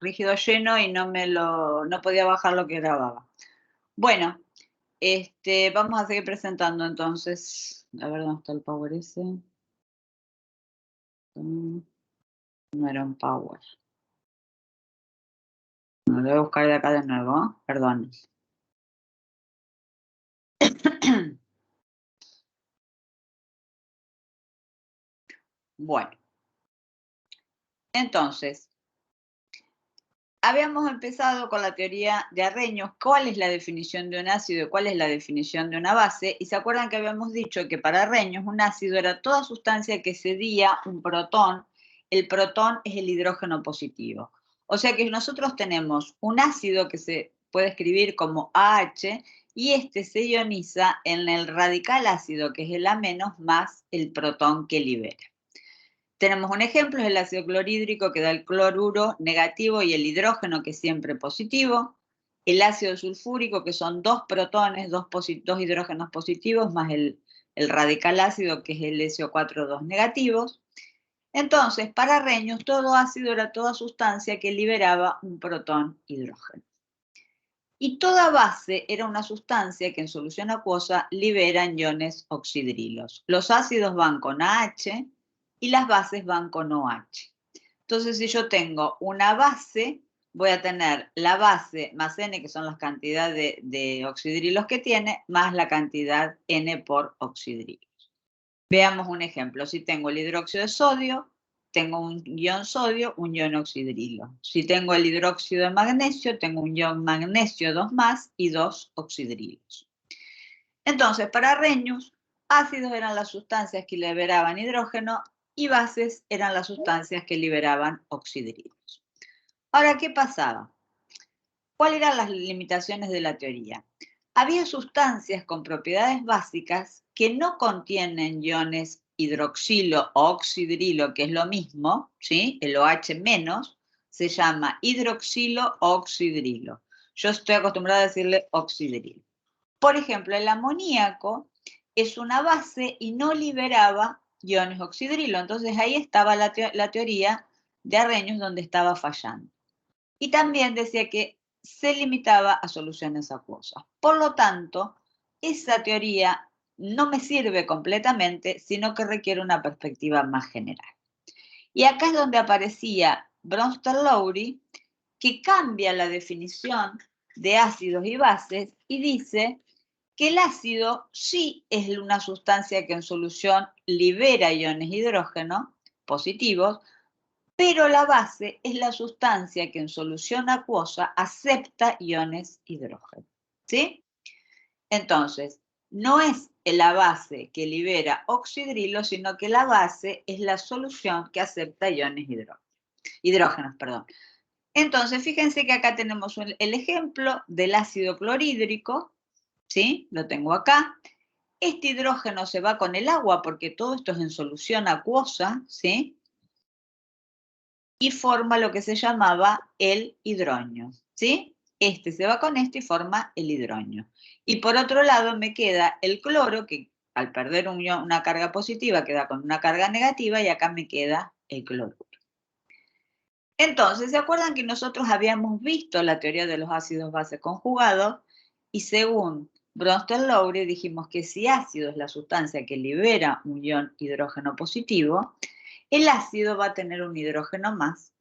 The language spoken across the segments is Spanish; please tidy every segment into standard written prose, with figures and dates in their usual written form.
rígido lleno y no podía bajar lo que grababa. Bueno, vamos a seguir presentando entonces. A ver dónde está el power ese. No era un power. No, lo voy a buscar de acá de nuevo, ¿eh? Perdón. Bueno, entonces, habíamos empezado con la teoría de Arrhenius, cuál es la definición de un ácido y cuál es la definición de una base, y se acuerdan que habíamos dicho que para Arrhenius un ácido era toda sustancia que cedía un protón, el protón es el hidrógeno positivo. O sea que nosotros tenemos un ácido que se puede escribir como AH y este se ioniza en el radical ácido, que es el A- más el protón que libera. Tenemos un ejemplo, es el ácido clorhídrico que da el cloruro negativo y el hidrógeno que es siempre positivo. El ácido sulfúrico que son dos protones, dos hidrógenos positivos más el radical ácido que es el SO4 dos negativos. Entonces, para Arrhenius, todo ácido era toda sustancia que liberaba un protón hidrógeno. Y toda base era una sustancia que en solución acuosa libera iones oxidrilos. Los ácidos van con AH y las bases van con OH. Entonces, si yo tengo una base, voy a tener la base más N, que son las cantidades de oxidrilos que tiene, más la cantidad N por oxidrilos. Veamos un ejemplo. Si tengo el hidróxido de sodio, tengo un ion sodio, un ion oxidrilo. Si tengo el hidróxido de magnesio, tengo un ion magnesio 2 más y 2 oxidrilos. Entonces, para Arrhenius, ácidos eran las sustancias que liberaban hidrógeno y bases eran las sustancias que liberaban oxidrilos. Ahora, ¿qué pasaba? ¿Cuáles eran las limitaciones de la teoría? Había sustancias con propiedades básicas que no contienen iones hidroxilo o oxidrilo, que es lo mismo, ¿sí? El OH menos se llama hidroxilo o oxidrilo. Yo estoy acostumbrada a decirle oxidrilo. Por ejemplo, el amoníaco es una base y no liberaba iones oxidrilo. Entonces ahí estaba la teoría de Arrhenius donde estaba fallando. Y también decía que se limitaba a soluciones acuosas. Por lo tanto, esa teoría no me sirve completamente, sino que requiere una perspectiva más general. Y acá es donde aparecía Bronsted-Lowry, que cambia la definición de ácidos y bases y dice que el ácido sí es una sustancia que en solución libera iones hidrógeno positivos, pero la base es la sustancia que en solución acuosa acepta iones hidrógeno. ¿Sí? Entonces, no es la base que libera oxidrilo, sino que la base es la solución que acepta iones hidrógenos. Entonces, fíjense que acá tenemos el ejemplo del ácido clorhídrico, ¿sí? Lo tengo acá. Este hidrógeno se va con el agua porque todo esto es en solución acuosa, ¿sí? Y forma lo que se llamaba el hidronio, ¿sí? Este se va con este y forma el hidronio. Y por otro lado me queda el cloro, que al perder una carga positiva queda con una carga negativa, y acá me queda el cloruro. Entonces, ¿se acuerdan que nosotros habíamos visto la teoría de los ácidos base conjugados? Y según Bronsted-Lowry dijimos que si ácido es la sustancia que libera un ion hidrógeno positivo, el ácido va a tener un hidrógeno más,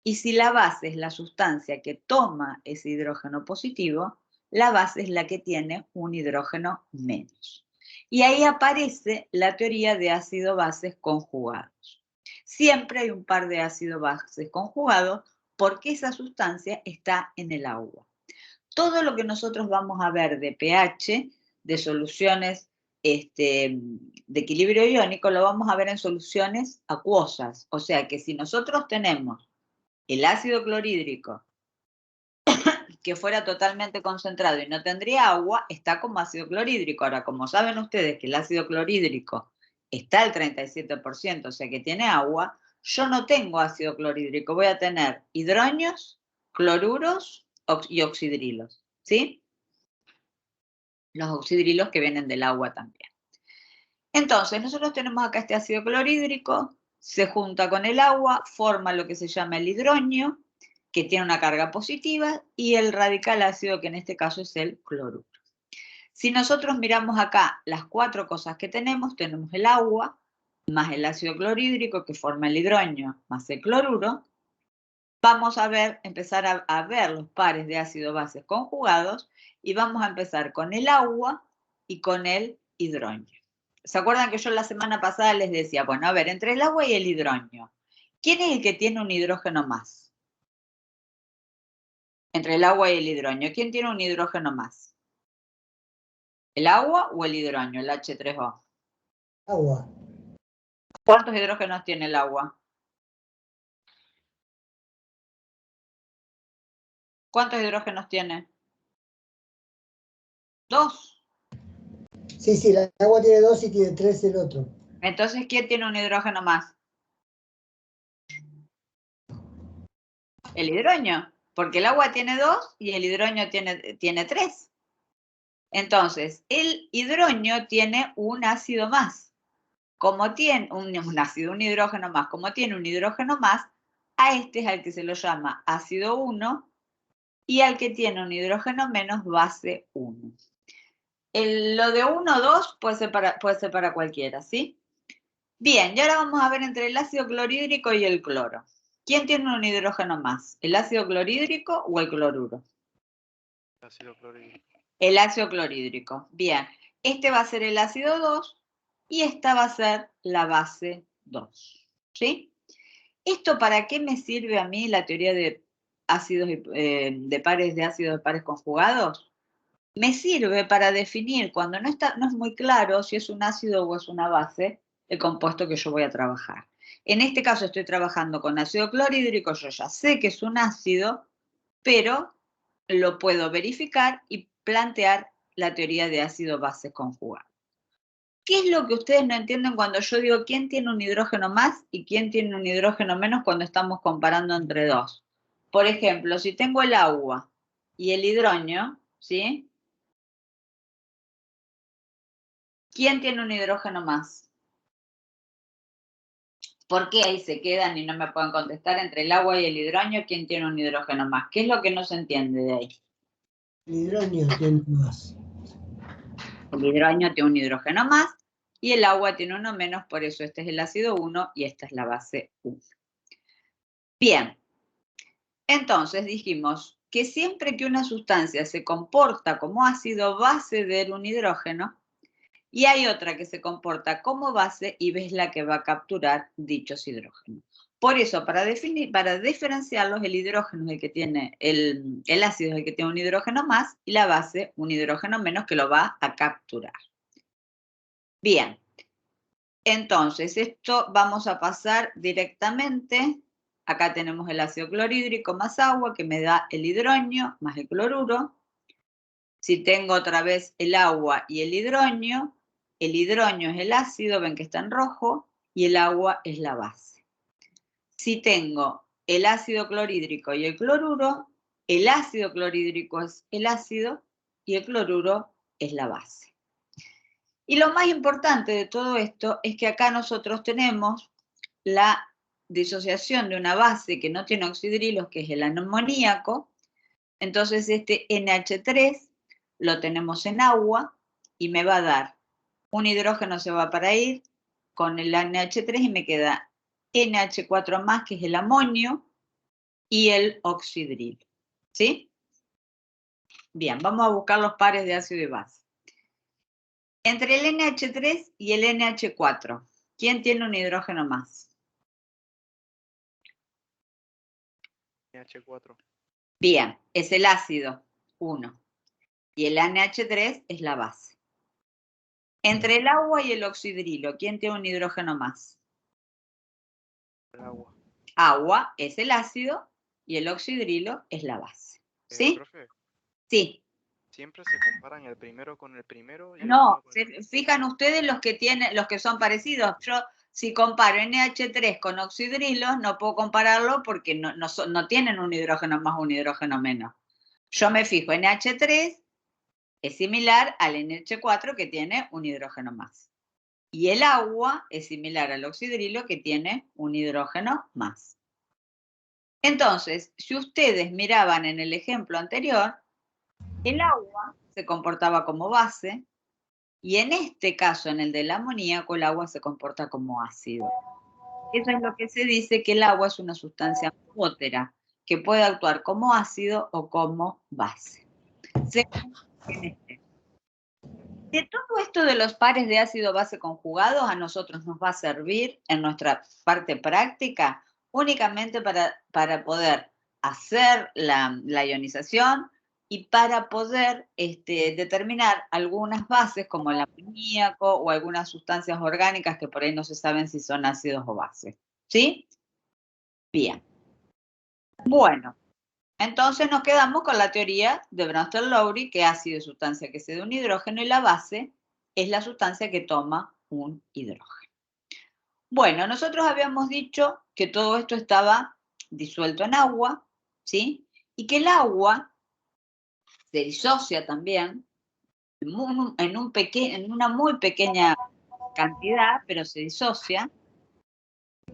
y si la base es la sustancia que toma ese hidrógeno positivo, la base es la que tiene un hidrógeno menos. Y ahí aparece la teoría de ácido-bases conjugados. Siempre hay un par de ácido-bases conjugados porque esa sustancia está en el agua. Todo lo que nosotros vamos a ver de pH, de soluciones de equilibrio iónico, lo vamos a ver en soluciones acuosas. O sea que si nosotros tenemos el ácido clorhídrico que fuera totalmente concentrado y no tendría agua, está como ácido clorhídrico. Ahora, como saben ustedes que el ácido clorhídrico está al 37%, o sea que tiene agua, yo no tengo ácido clorhídrico, voy a tener hidronios, cloruros y oxidrilos, ¿sí? Los oxidrilos que vienen del agua también. Entonces, nosotros tenemos acá este ácido clorhídrico, se junta con el agua, forma lo que se llama el hidronio, que tiene una carga positiva, y el radical ácido, que en este caso es el cloruro. Si nosotros miramos acá las 4 cosas que tenemos el agua, más el ácido clorhídrico que forma el hidrógeno, más el cloruro. Vamos a empezar a ver los pares de ácido-bases conjugados, y vamos a empezar con el agua y con el hidrógeno. ¿Se acuerdan que yo la semana pasada les decía, bueno, a ver, entre el agua y el hidrógeno, ¿quién es el que tiene un hidrógeno más? Entre el agua y el hidrógeno, ¿quién tiene un hidrógeno más? ¿El agua o el hidrógeno, el H3O? Agua. ¿Cuántos hidrógenos tiene el agua? ¿Cuántos hidrógenos tiene? 2. Sí, el agua tiene 2 y tiene 3 el otro. Entonces, ¿quién tiene un hidrógeno más? El hidrógeno, porque el agua tiene 2 y el hidrógeno tiene 3. Entonces, el hidrógeno tiene un ácido más. Como tiene un hidrógeno más, como tiene un hidrógeno más, a este es al que se lo llama ácido 1, y al que tiene un hidrógeno menos, base 1. Lo de 1 o 2 puede ser para cualquiera, ¿sí? Bien, y ahora vamos a ver entre el ácido clorhídrico y el cloro. ¿Quién tiene un hidrógeno más? ¿El ácido clorhídrico o el cloruro? El ácido clorhídrico. El ácido clorhídrico. Bien, este va a ser el ácido 2 y esta va a ser la base 2. ¿Sí? ¿Esto para qué me sirve a mí la teoría de ácidos de pares de pares conjugados? Me sirve para definir, cuando no es muy claro si es un ácido o es una base, el compuesto que yo voy a trabajar. En este caso estoy trabajando con ácido clorhídrico, yo ya sé que es un ácido, pero lo puedo verificar y plantear la teoría de ácido-base conjugado. ¿Qué es lo que ustedes no entienden cuando yo digo quién tiene un hidrógeno más y quién tiene un hidrógeno menos cuando estamos comparando entre dos? Por ejemplo, si tengo el agua y el hidrógeno, ¿sí? ¿Quién tiene un hidrógeno más? ¿Por qué ahí se quedan y no me pueden contestar? Entre el agua y el hidrógeno, ¿quién tiene un hidrógeno más? ¿Qué es lo que no se entiende de ahí? El hidrógeno tiene más. El hidrógeno tiene un hidrógeno más y el agua tiene uno menos, por eso este es el ácido 1 y esta es la base 1. Bien, entonces dijimos que siempre que una sustancia se comporta como ácido, va a ceder un hidrógeno, y hay otra que se comporta como base y es la que va a capturar dichos hidrógenos. Por eso, para diferenciarlos, el hidrógeno es el que tiene, el ácido es el que tiene un hidrógeno más y la base un hidrógeno menos que lo va a capturar. Bien, entonces esto vamos a pasar directamente. Acá tenemos el ácido clorhídrico más agua que me da el hidrógeno más el cloruro. Si tengo otra vez el agua y el hidrógeno es el ácido, ven que está en rojo, y el agua es la base. Si tengo el ácido clorhídrico y el cloruro, el ácido clorhídrico es el ácido y el cloruro es la base. Y lo más importante de todo esto es que acá nosotros tenemos la disociación de una base que no tiene oxidrilos, que es el amoníaco. Entonces este NH3 lo tenemos en agua y me va a dar un hidrógeno, se va para ir con el NH3 y me queda NH4 más, que es el amonio, y el oxidrilo. ¿Sí? Bien, vamos a buscar los pares de ácido y base. Entre el NH3 y el NH4, ¿quién tiene un hidrógeno más? NH4. Bien, es el ácido 1 y el NH3 es la base. Entre el agua y el oxidrilo, ¿quién tiene un hidrógeno más? El agua. Agua es el ácido y el oxidrilo es la base. ¿Sí? Profe, Sí. siempre se comparan el primero con el primero y el No, segundo con se fijan ustedes los que son parecidos. Yo, si comparo NH3 con oxidrilos, no puedo compararlo porque no tienen un hidrógeno más o un hidrógeno menos. Yo me fijo, NH3 es similar al NH4 que tiene un hidrógeno más. Y el agua es similar al oxidrilo que tiene un hidrógeno más. Entonces, si ustedes miraban en el ejemplo anterior, el agua se comportaba como base y en este caso, en el del amoníaco, el agua se comporta como ácido. Eso es lo que se dice que el agua es una sustancia amótera que puede actuar como ácido o como base. De todo esto de los pares de ácido-base conjugados, a nosotros nos va a servir en nuestra parte práctica únicamente para poder hacer la ionización y para poder determinar algunas bases como el amoníaco o algunas sustancias orgánicas que por ahí no se saben si son ácidos o bases. ¿Sí? Bien. Bueno, entonces nos quedamos con la teoría de Brewster-Lowry, que ácido es sustancia que cede un hidrógeno y la base es la sustancia que toma un hidrógeno. Bueno, nosotros habíamos dicho que todo esto estaba disuelto en agua, ¿sí? Y que el agua se disocia también en una muy pequeña cantidad, pero se disocia.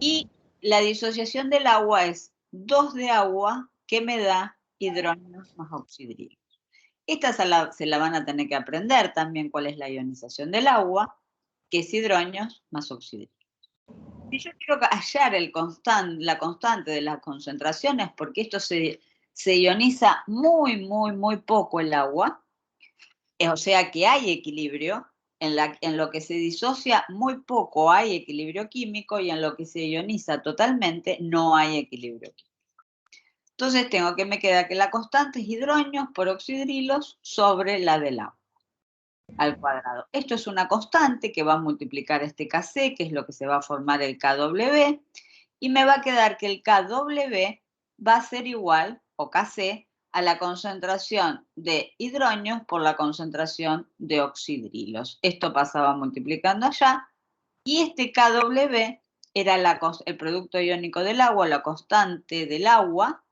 Y la disociación del agua es 2 de agua que me da hidrógenos más oxidrilos. Esta se la van a tener que aprender también cuál es la ionización del agua, que es hidrógenos más oxidrilos. Si yo quiero hallar la constante de las concentraciones, porque esto se ioniza muy, muy, muy poco el agua, o sea que hay equilibrio, en lo que se disocia muy poco hay equilibrio químico y en lo que se ioniza totalmente no hay equilibrio químico. Entonces tengo que me queda que la constante es hidrógenos por oxidrilos sobre la del agua al cuadrado. Esto es una constante que va a multiplicar este Kc, que es lo que se va a formar el Kw, y me va a quedar que el Kw va a ser igual, o Kc, a la concentración de hidrógenos por la concentración de oxidrilos. Esto pasaba multiplicando allá, y este Kw era el producto iónico del agua, la constante del agua,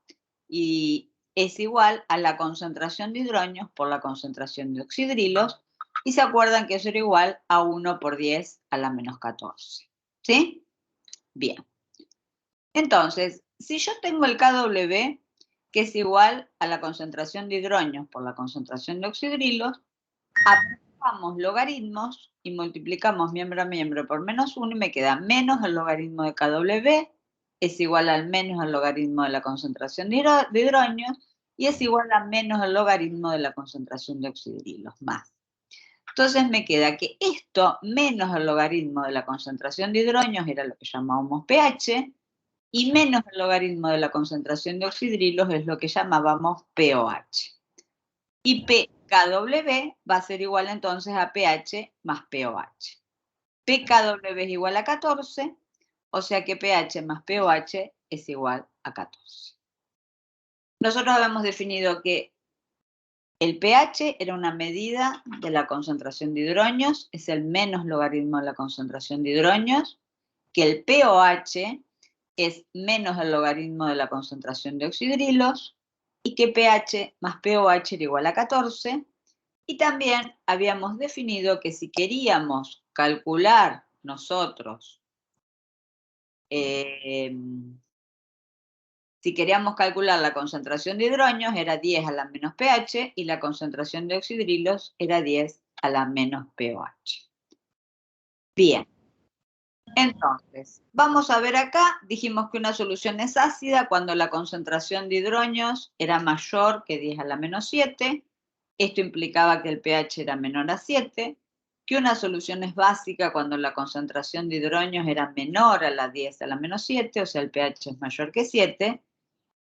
y es igual a la concentración de hidrógenos por la concentración de oxidrilos, y se acuerdan que eso era igual a 1 por 10 a la menos 14. ¿Sí? Bien. Entonces, si yo tengo el Kw, que es igual a la concentración de hidrógenos por la concentración de oxidrilos, aplicamos logaritmos y multiplicamos miembro a miembro por menos 1 y me queda menos el logaritmo de Kw, es igual al menos el logaritmo de la concentración de hidrógenos y es igual a menos el logaritmo de la concentración de oxidrilos, más. Entonces me queda que esto menos el logaritmo de la concentración de hidrógenos era lo que llamábamos pH, y menos el logaritmo de la concentración de oxidrilos es lo que llamábamos pOH. Y pKw va a ser igual entonces a pH más pOH. pKw es igual a 14, o sea que pH más pOH es igual a 14. Nosotros habíamos definido que el pH era una medida de la concentración de hidrógenos, es el menos logaritmo de la concentración de hidrógenos, que el pOH es menos el logaritmo de la concentración de oxidrilos, y que pH más pOH era igual a 14, y también habíamos definido que si queríamos calcular nosotros, si queríamos calcular la concentración de hidrógenos era 10 a la menos pH y la concentración de oxidrilos era 10 a la menos pOH. Bien. Entonces, vamos a ver acá, dijimos que una solución es ácida cuando la concentración de hidrógenos era mayor que 10 a la menos 7. Esto implicaba que el pH era menor a 7. Que una solución es básica cuando la concentración de hidrógenos era menor a la 10 a la menos 7, o sea, el pH es mayor que 7.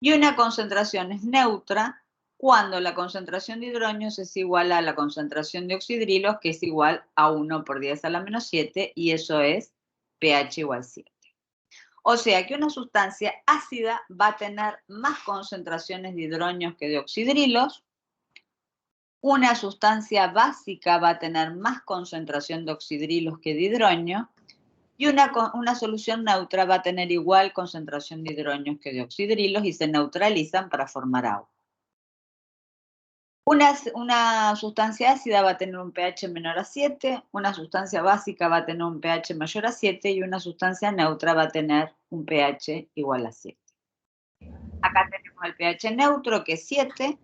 Y una concentración es neutra cuando la concentración de hidrógenos es igual a la concentración de oxidrilos, que es igual a 1 por 10 a la menos 7, y eso es pH igual 7. O sea que una sustancia ácida va a tener más concentraciones de hidrógenos que de oxidrilos. Una sustancia básica va a tener más concentración de oxidrilos que de hidrógenos. Y una solución neutra va a tener igual concentración de hidrógenos que de oxidrilos y se neutralizan para formar agua. Una sustancia ácida va a tener un pH menor a 7, una sustancia básica va a tener un pH mayor a 7 y una sustancia neutra va a tener un pH igual a 7. Acá tenemos el pH neutro, que es 7.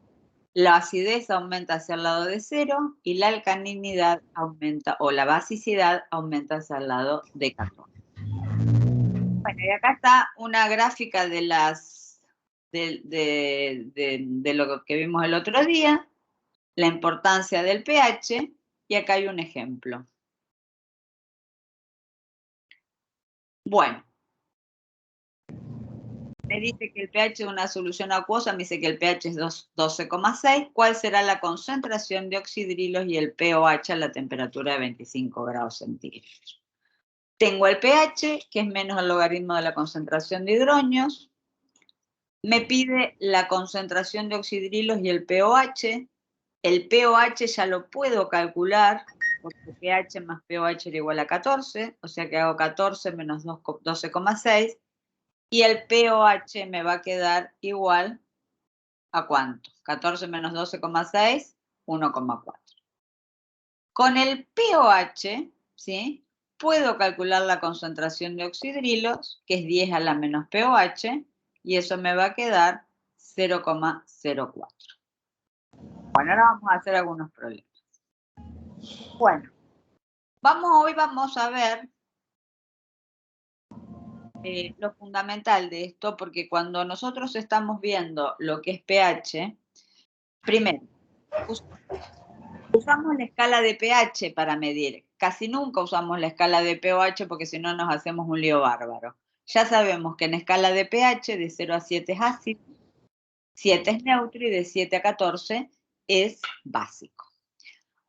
La acidez aumenta hacia el lado de 0 y la alcalinidad aumenta, o la basicidad aumenta hacia el lado de 14. Bueno, y acá está una gráfica de lo que vimos el otro día, la importancia del pH, y acá hay un ejemplo. Bueno, me dice que el pH de una solución acuosa, me dice que el pH es 12,6. ¿Cuál será la concentración de oxidrilos y el pOH a la temperatura de 25 grados centígrados? Tengo el pH, que es menos el logaritmo de la concentración de hidronios. Me pide la concentración de oxidrilos y el pOH. El pOH ya lo puedo calcular, porque pH más pOH era igual a 14, o sea que hago 14 menos 12,6. Y el pOH me va a quedar igual a ¿cuánto? 14 menos 12,6, 1,4. Con el pOH, ¿sí?, puedo calcular la concentración de oxidrilos, que es 10 a la menos pOH, y eso me va a quedar 0,04. Bueno, ahora vamos a hacer algunos problemas. Bueno, hoy vamos a ver lo fundamental de esto, porque cuando nosotros estamos viendo lo que es pH, primero, usamos la escala de pH para medir. Casi nunca usamos la escala de pOH porque si no nos hacemos un lío bárbaro. Ya sabemos que en escala de pH de 0 a 7 es ácido, 7 es neutro y de 7 a 14 es básico.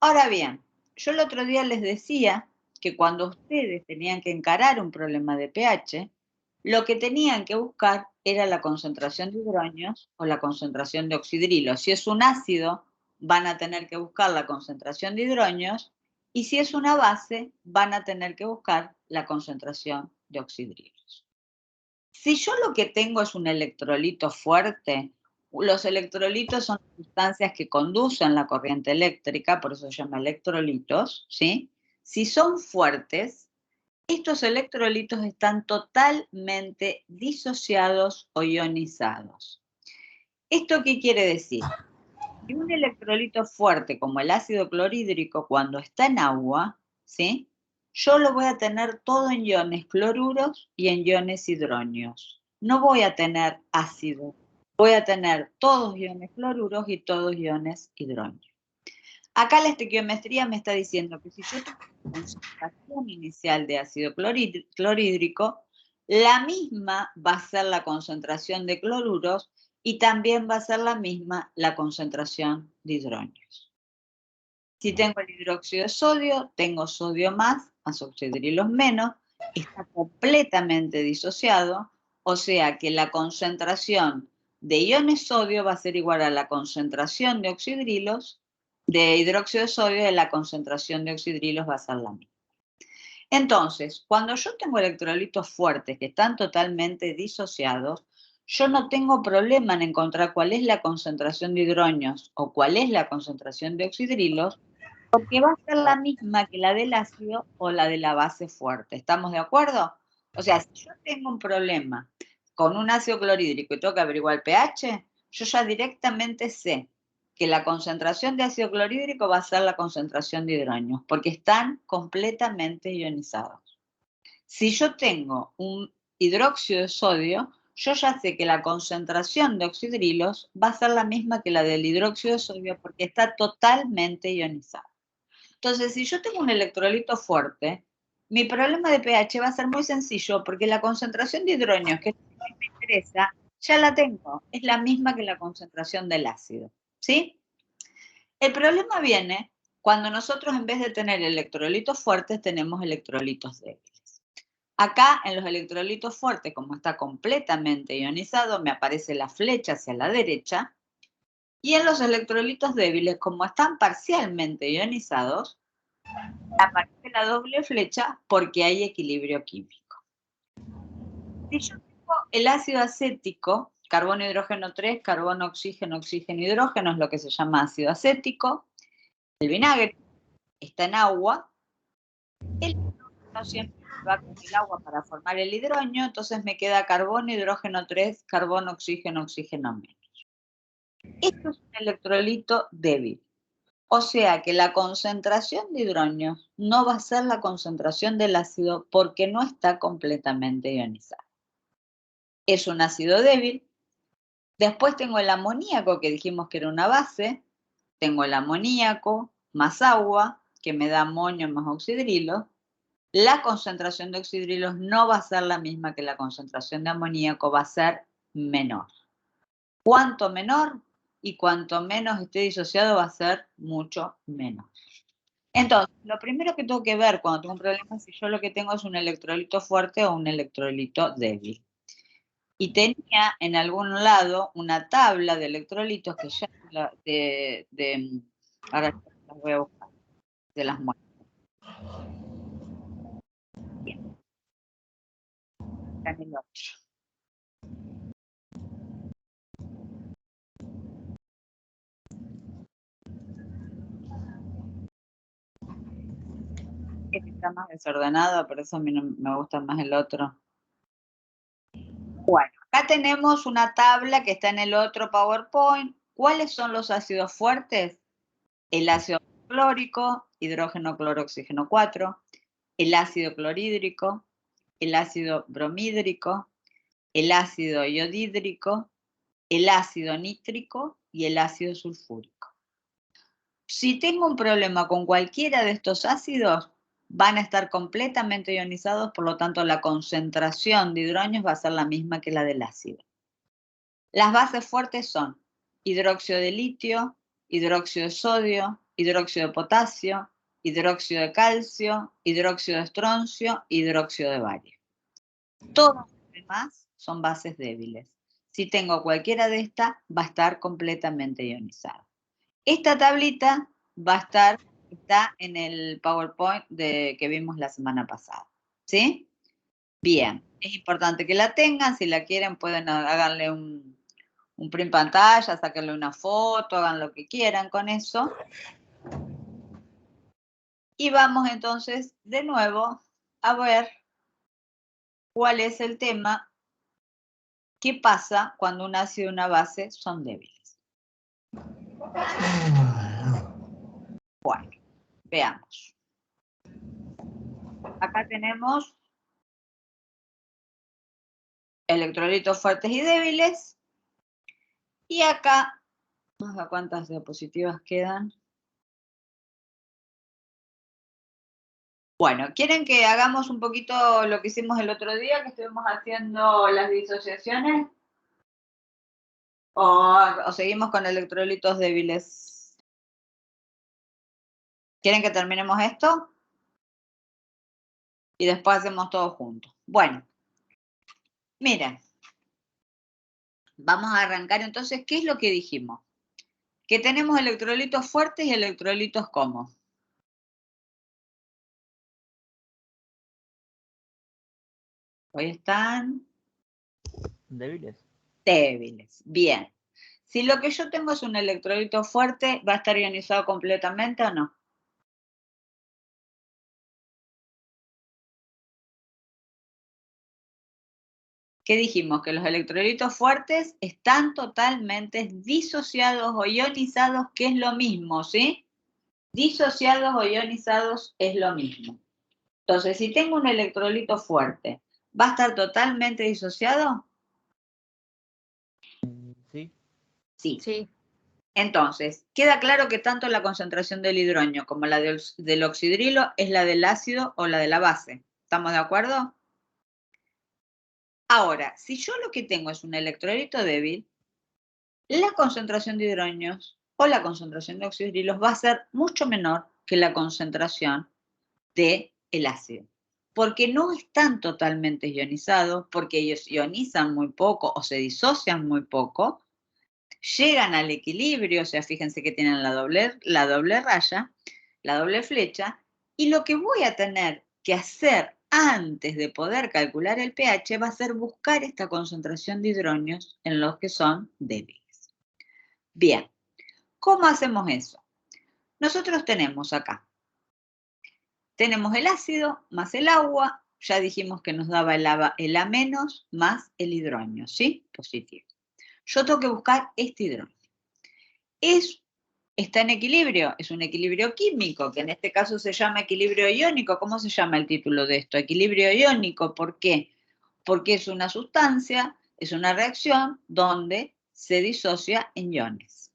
Ahora bien, yo el otro día les decía que cuando ustedes tenían que encarar un problema de pH, lo que tenían que buscar era la concentración de hidronios o la concentración de oxidrilos. Si es un ácido, van a tener que buscar la concentración de hidronios, y si es una base, van a tener que buscar la concentración de oxidrilos. Si yo lo que tengo es un electrolito fuerte, los electrolitos son sustancias que conducen la corriente eléctrica, por eso se llama electrolitos, ¿sí? Si son fuertes, estos electrolitos están totalmente disociados o ionizados. ¿Esto qué quiere decir? Que un electrolito fuerte como el ácido clorhídrico, cuando está en agua, ¿sí?, yo lo voy a tener todo en iones cloruros y en iones hidronios. No voy a tener ácido, voy a tener todos iones cloruros y todos iones hidronios. Acá la estequiometría me está diciendo que si yo tengo una concentración inicial de ácido clorhídrico, la misma va a ser la concentración de cloruros y también va a ser la misma la concentración de hidronios. Si tengo el hidróxido de sodio, tengo sodio más oxidrilos menos, está completamente disociado, o sea que la concentración de iones sodio va a ser igual a la concentración de oxidrilos, de hidróxido de sodio, y la concentración de oxidrilos va a ser la misma. Entonces, cuando yo tengo electrolitos fuertes que están totalmente disociados, yo no tengo problema en encontrar cuál es la concentración de hidronios o cuál es la concentración de oxidrilos, porque va a ser la misma que la del ácido o la de la base fuerte. ¿Estamos de acuerdo? O sea, si yo tengo un problema con un ácido clorhídrico y tengo que averiguar el pH, yo ya directamente sé que la concentración de ácido clorhídrico va a ser la concentración de hidronios, porque están completamente ionizados. Si yo tengo un hidróxido de sodio, yo ya sé que la concentración de oxidrilos va a ser la misma que la del hidróxido de sodio, porque está totalmente ionizado. Entonces, si yo tengo un electrolito fuerte, mi problema de pH va a ser muy sencillo, porque la concentración de hidronios, que es lo que me interesa, ya la tengo. Es la misma que la concentración del ácido, ¿sí? El problema viene cuando nosotros, en vez de tener electrolitos fuertes, tenemos electrolitos débiles. Acá, en los electrolitos fuertes, como está completamente ionizado, me aparece la flecha hacia la derecha. Y en los electrolitos débiles, como están parcialmente ionizados, aparece la doble flecha porque hay equilibrio químico. Si yo tengo el ácido acético, carbono, hidrógeno 3, carbono, oxígeno, oxígeno, hidrógeno, es lo que se llama ácido acético. El vinagre está en agua. El hidrógeno siempre va con el agua para formar el hidronio, entonces me queda carbono, hidrógeno 3, carbono, oxígeno, oxígeno menos. Esto es un electrolito débil. O sea que la concentración de hidronios no va a ser la concentración del ácido porque no está completamente ionizado. Es un ácido débil. Después tengo el amoníaco, que dijimos que era una base. Tengo el amoníaco más agua, que me da amonio más oxidrilos. La concentración de oxidrilos no va a ser la misma que la concentración de amoníaco, va a ser menor. Cuanto menor y cuanto menos esté disociado va a ser mucho menos. Entonces, lo primero que tengo que ver cuando tengo un problema es si yo lo que tengo es un electrolito fuerte o un electrolito débil. Y tenía en algún lado una tabla de electrolitos que ya ahora las voy a buscar, de las muestras. Bien. Acá en el otro. Este está más desordenado, por eso a mí no me gusta más el otro. Bueno, acá tenemos una tabla que está en el otro PowerPoint. ¿Cuáles son los ácidos fuertes? El ácido clórico, hidrógeno, cloro, oxígeno 4, el ácido clorhídrico, el ácido bromhídrico, el ácido iodídrico, el ácido nítrico y el ácido sulfúrico. Si tengo un problema con cualquiera de estos ácidos, van a estar completamente ionizados, por lo tanto la concentración de hidronios va a ser la misma que la del ácido. Las bases fuertes son hidróxido de litio, hidróxido de sodio, hidróxido de potasio, hidróxido de calcio, hidróxido de estroncio, hidróxido de bario. Todos los demás son bases débiles. Si tengo cualquiera de estas, va a estar completamente ionizado. Esta tablita está en el PowerPoint que vimos la semana pasada. ¿Sí? Bien, es importante que la tengan. Si la quieren, pueden hacerle un print pantalla, sacarle una foto, hagan lo que quieran con eso. Y vamos entonces de nuevo a ver cuál es el tema. ¿Qué pasa cuando un ácido y una base son débiles? Bueno, veamos. Acá tenemos electrolitos fuertes y débiles. Y acá, vamos a ver cuántas diapositivas quedan. Bueno, ¿quieren que hagamos un poquito lo que hicimos el otro día, que estuvimos haciendo las disociaciones? ¿O seguimos con electrolitos débiles? ¿Quieren que terminemos esto? Y después hacemos todo juntos. Bueno, miren. Vamos a arrancar entonces, ¿qué es lo que dijimos? Que tenemos electrolitos fuertes y electrolitos ¿cómo? Hoy están débiles. Débiles, bien. Si lo que yo tengo es un electrolito fuerte, ¿va a estar ionizado completamente o no? ¿Qué dijimos? Que los electrolitos fuertes están totalmente disociados o ionizados, que es lo mismo, ¿sí? Disociados o ionizados es lo mismo. Entonces, si tengo un electrolito fuerte, ¿va a estar totalmente disociado? Sí. Sí. Sí. Entonces, queda claro que tanto la concentración del hidronio como la del oxidrilo es la del ácido o la de la base. ¿Estamos de acuerdo? Ahora, si yo lo que tengo es un electrolito débil, la concentración de hidronios o la concentración de oxidrilos va a ser mucho menor que la concentración del ácido. Porque no están totalmente ionizados, porque ellos ionizan muy poco o se disocian muy poco, llegan al equilibrio, o sea, fíjense que tienen la doble raya, la doble flecha, y lo que voy a tener que hacer antes de poder calcular el pH va a ser buscar esta concentración de hidronios en los que son débiles. Bien, ¿cómo hacemos eso? Nosotros tenemos acá, tenemos el ácido más el agua ya dijimos que nos daba el A menos más el hidronio, ¿sí? Positivo. Yo tengo que buscar este hidronio. Está en equilibrio, es un equilibrio químico, que en este caso se llama equilibrio iónico. ¿Cómo se llama el título de esto? Equilibrio iónico, ¿por qué? Porque es una sustancia, es una reacción donde se disocia en iones.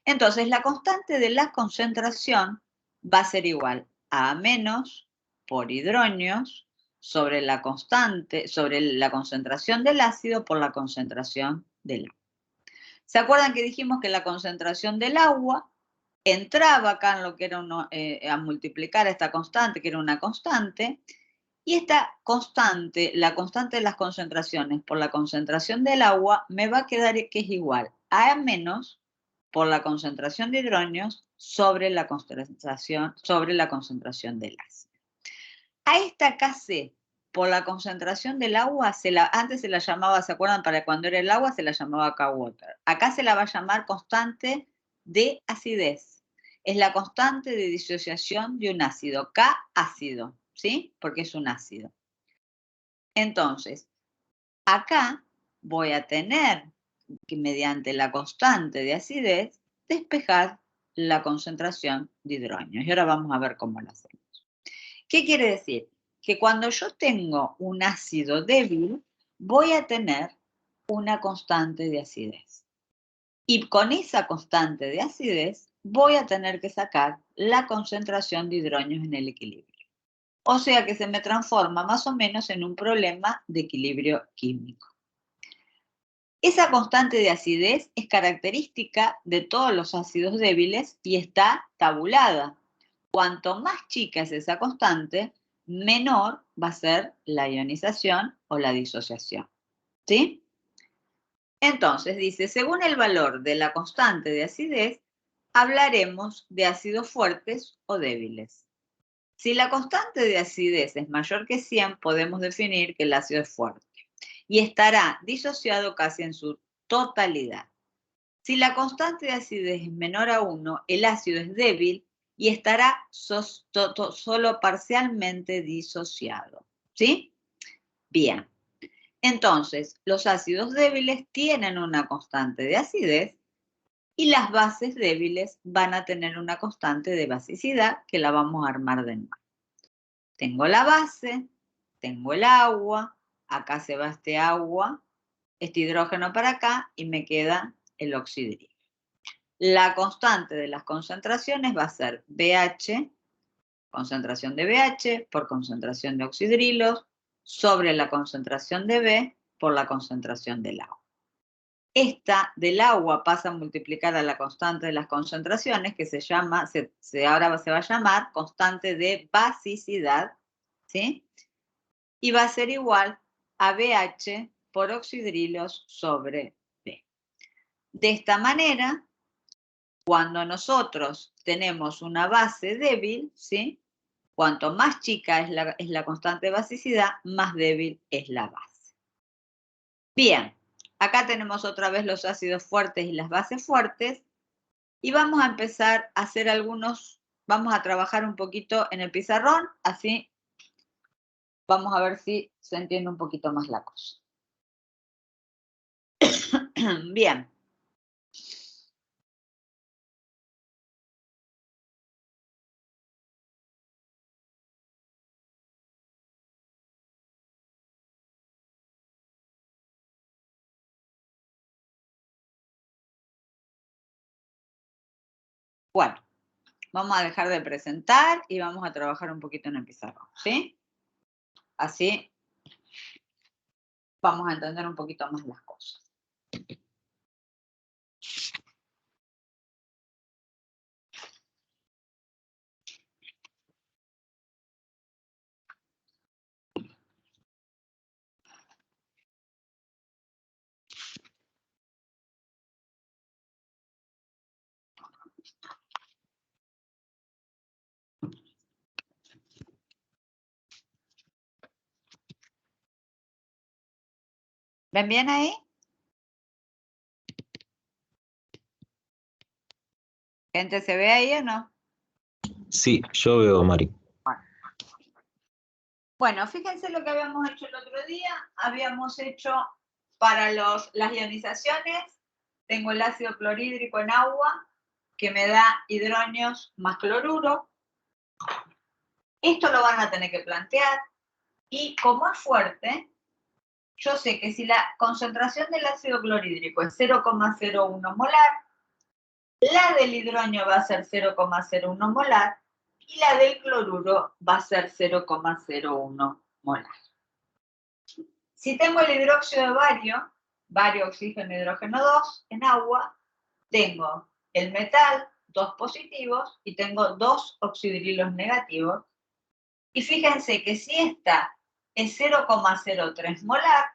Entonces, la constante de la concentración va a ser igual a menos por hidronios sobre la constante, sobre la concentración del ácido por la concentración del agua. ¿Se acuerdan que dijimos que la concentración del agua entraba acá en lo que era a multiplicar esta constante, que era una constante, y esta constante, la constante de las concentraciones por la concentración del agua, me va a quedar que es igual a menos por la concentración de hidronios sobre la concentración del ácido. A esta Kc por la concentración del agua, antes se la llamaba, ¿se acuerdan? Para cuando era el agua se la llamaba K-water. Acá se la va a llamar constante de acidez. Es la constante de disociación de un ácido, K ácido, ¿sí? Porque es un ácido. Entonces, acá voy a tener que mediante la constante de acidez despejar la concentración de hidronios. Y ahora vamos a ver cómo lo hacemos. ¿Qué quiere decir? Que cuando yo tengo un ácido débil, voy a tener una constante de acidez. Y con esa constante de acidez voy a tener que sacar la concentración de hidronios en el equilibrio. O sea que se me transforma más o menos en un problema de equilibrio químico. Esa constante de acidez es característica de todos los ácidos débiles y está tabulada. Cuanto más chica es esa constante, menor va a ser la ionización o la disociación. ¿Sí? Entonces dice, según el valor de la constante de acidez, hablaremos de ácidos fuertes o débiles. Si la constante de acidez es mayor que 100, podemos definir que el ácido es fuerte y estará disociado casi en su totalidad. Si la constante de acidez es menor a 1, el ácido es débil y estará solo parcialmente disociado. ¿Sí? Bien. Entonces, los ácidos débiles tienen una constante de acidez y las bases débiles van a tener una constante de basicidad que la vamos a armar de nuevo. Tengo la base, tengo el agua, acá se va este agua, este hidrógeno para acá y me queda el oxidrio. La constante de las concentraciones va a ser BH, concentración de BH por concentración de oxidrilos, sobre la concentración de B por la concentración del agua. Esta del agua pasa a multiplicar a la constante de las concentraciones, que ahora se va a llamar constante de basicidad, ¿sí? Y va a ser igual a BH por oxidrilos sobre B. De esta manera, cuando nosotros tenemos una base débil, ¿sí? Cuanto más chica es la constante de basicidad, más débil es la base. Bien, acá tenemos otra vez los ácidos fuertes y las bases fuertes. Y vamos a empezar a hacer vamos a trabajar un poquito en el pizarrón, así vamos a ver si se entiende un poquito más la cosa. Bien. Bueno, vamos a dejar de presentar y vamos a trabajar un poquito en el pizarrón, ¿sí? Así vamos a entender un poquito más las cosas. ¿Ven bien ahí? ¿Gente se ve ahí o no? Sí, yo veo, Mari. Bueno. Bueno, fíjense lo que habíamos hecho el otro día. Habíamos hecho para las ionizaciones, tengo el ácido clorhídrico en agua, que me da hidronios más cloruro. Esto lo van a tener que plantear. Y como es fuerte, yo sé que si la concentración del ácido clorhídrico es 0,01 molar, la del hidronio va a ser 0,01 molar y la del cloruro va a ser 0,01 molar. Si tengo el hidróxido de bario, oxígeno, hidrógeno 2 en agua, tengo el metal, 2 positivos, y tengo 2 oxidrilos negativos. Y fíjense que si esta es 0,03 molar,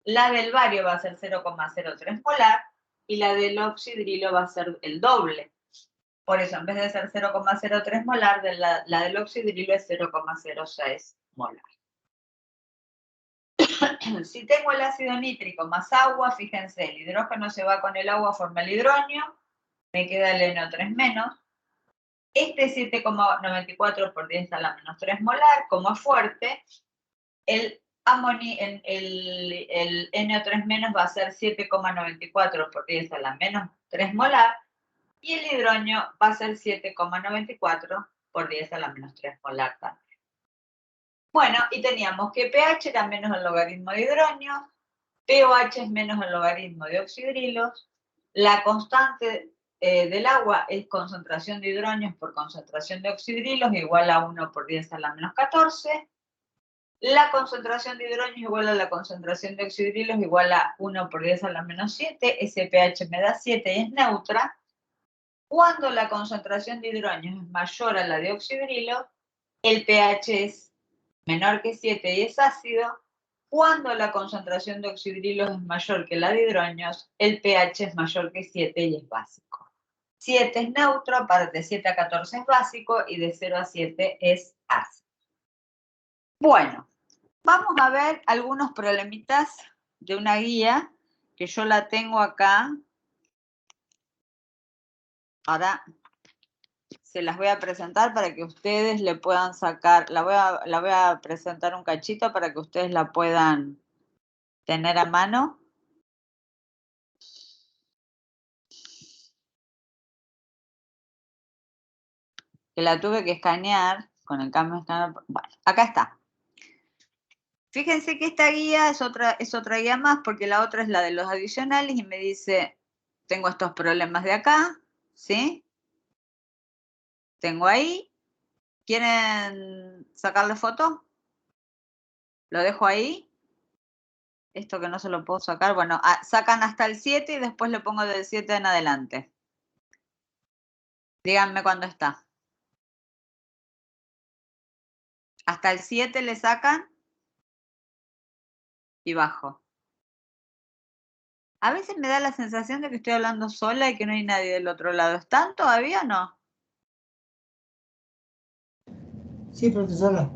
la del bario va a ser 0,03 molar y la del oxidrilo va a ser el doble. Por eso, en vez de ser 0,03 molar, la del oxidrilo es 0,06 molar. Si tengo el ácido nítrico más agua, fíjense, el hidrógeno se va con el agua, forma el hidronio, me queda el NO3 menos. Este 7,94 por 10 a la menos 3 molar, como es fuerte, el NO3 menos va a ser 7,94 por 10 a la menos 3 molar, y el hidronio va a ser 7,94 por 10 a la menos 3 molar también. Bueno, y teníamos que pH era menos el logaritmo de hidronios, pOH es menos el logaritmo de oxidrilos, la constante del agua es concentración de hidronios por concentración de oxidrilos igual a 1 por 10 a la menos 14, la concentración de hidronios igual a la concentración de oxidrilos igual a 1 por 10 a la menos 7, ese pH me da 7 y es neutra. Cuando la concentración de hidronios es mayor a la de oxidrilos, el pH es menor que 7 y es ácido. Cuando la concentración de oxidrilos es mayor que la de hidronios, el pH es mayor que 7 y es básico. 7 es neutro, de 7 a 14 es básico y de 0 a 7 es ácido. Bueno, vamos a ver algunos problemitas de una guía que yo la tengo acá. Ahora se las voy a presentar para que ustedes le puedan sacar, la voy a presentar un cachito para que ustedes la puedan tener a mano. Que la tuve que escanear con el cambio de escáner. Bueno, acá está. Fíjense que esta guía es otra guía más porque la otra es la de los adicionales y me dice, tengo estos problemas de acá, ¿sí? Tengo ahí. ¿Quieren sacarle foto? ¿Lo dejo ahí? Esto que no se lo puedo sacar. Bueno, sacan hasta el 7 y después le pongo del 7 en adelante. Díganme cuándo está. Hasta el 7 le sacan y bajo. A veces me da la sensación de que estoy hablando sola y que no hay nadie del otro lado. ¿Están todavía o no? Sí, profesora.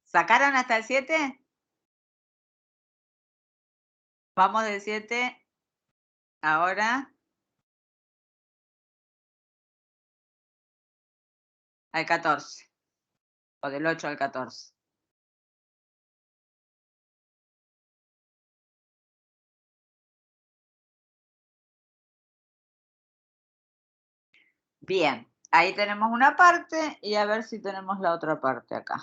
¿Sacaron hasta el 7? Vamos del 7 ahora al 14. O del 8 al 14. Bien, ahí tenemos una parte y a ver si tenemos la otra parte acá.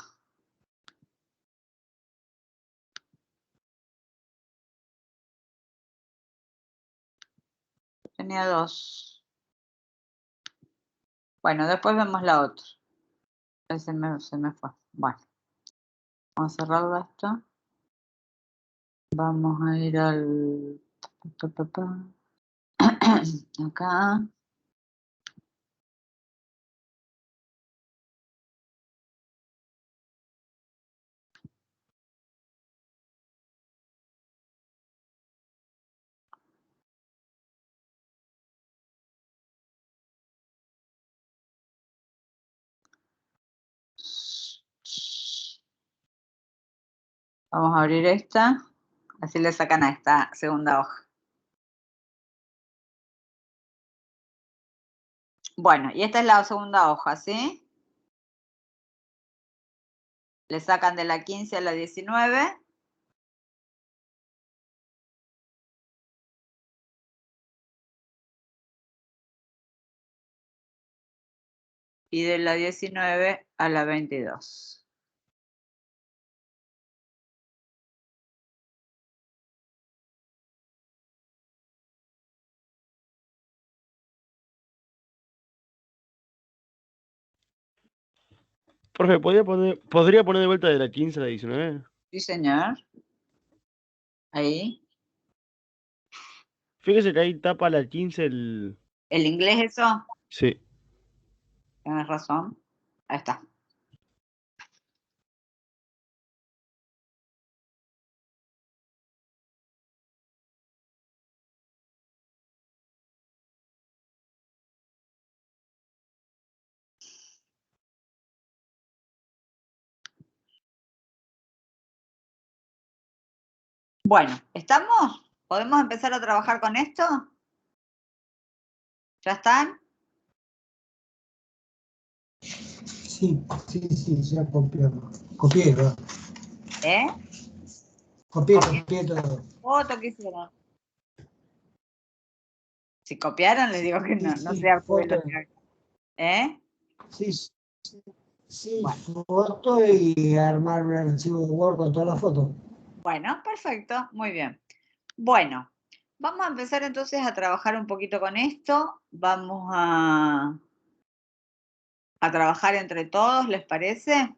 Tenía 2. Bueno, después vemos la otra. Se me fue. Bueno, vamos a cerrarlo esto. Vamos a ir al... Acá. Vamos a abrir esta. Así le sacan a esta segunda hoja. Bueno, y esta es la segunda hoja, ¿sí? Le sacan de la 15 a la 19. Y de la 19 a la 22. Profe, ¿podría poner de vuelta de la 15 a la 19? Sí, señor. Ahí. Fíjese que ahí tapa la 15 el... ¿El inglés eso? Sí. Tienes razón. Ahí está. Bueno, ¿estamos? ¿Podemos empezar a trabajar con esto? ¿Ya están? Sí, ya copié. Copié, ¿no? ¿Eh? Copié todo. Foto que hicieron. Si copiaron, les digo que no Sí, sea foto. ¿Eh? Sí, Bueno. foto y armar un archivo de Word con todas las fotos. Bueno, perfecto, muy bien. Bueno, vamos a empezar entonces a trabajar un poquito con esto. Vamos a trabajar entre todos, ¿les parece?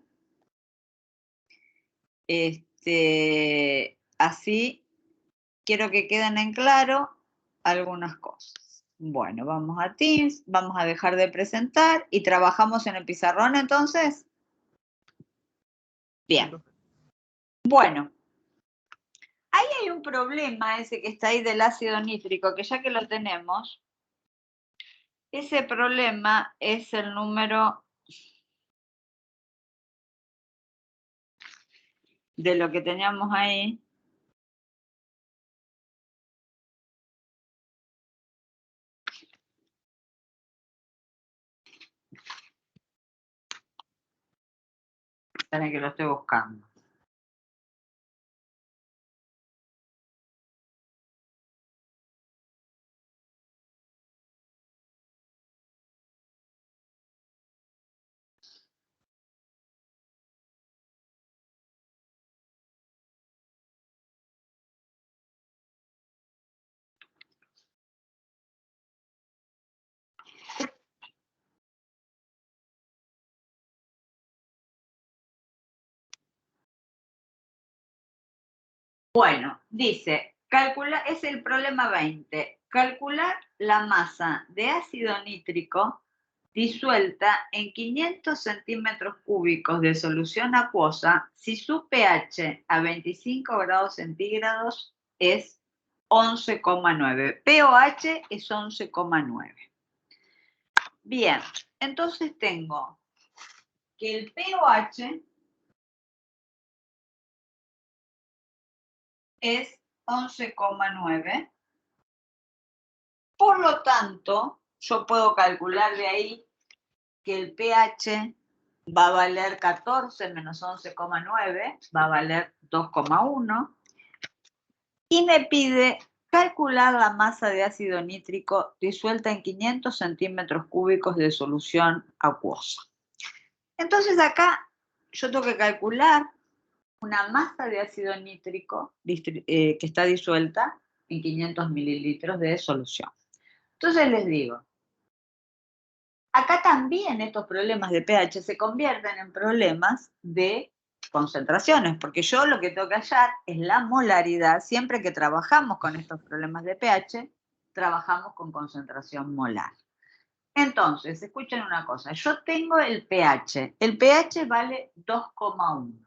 Así quiero que queden en claro algunas cosas. Bueno, vamos a Teams, vamos a dejar de presentar y trabajamos en el pizarrón entonces. Bien. Bueno, ahí hay un problema ese que está ahí del ácido nítrico, que ya que lo tenemos, ese problema es el número de lo que teníamos ahí. Esperen que lo estoy buscando. Bueno, dice, es el problema 20. Calcular la masa de ácido nítrico disuelta en 500 centímetros cúbicos de solución acuosa si su pH a 25 grados centígrados es 11,9. pOH es 11,9. Bien, entonces tengo que el pOH es 11,9. Por lo tanto, yo puedo calcular de ahí que el pH va a valer 14 menos 11,9, va a valer 2,1. Y me pide calcular la masa de ácido nítrico disuelta en 500 centímetros cúbicos de solución acuosa. Entonces acá yo tengo que calcular una masa de ácido nítrico que está disuelta en 500 mililitros de solución. Entonces les digo, acá también estos problemas de pH se convierten en problemas de concentraciones, porque yo lo que tengo que hallar es la molaridad. Siempre que trabajamos con estos problemas de pH, trabajamos con concentración molar. Entonces, escuchen una cosa, yo tengo el pH vale 2,1.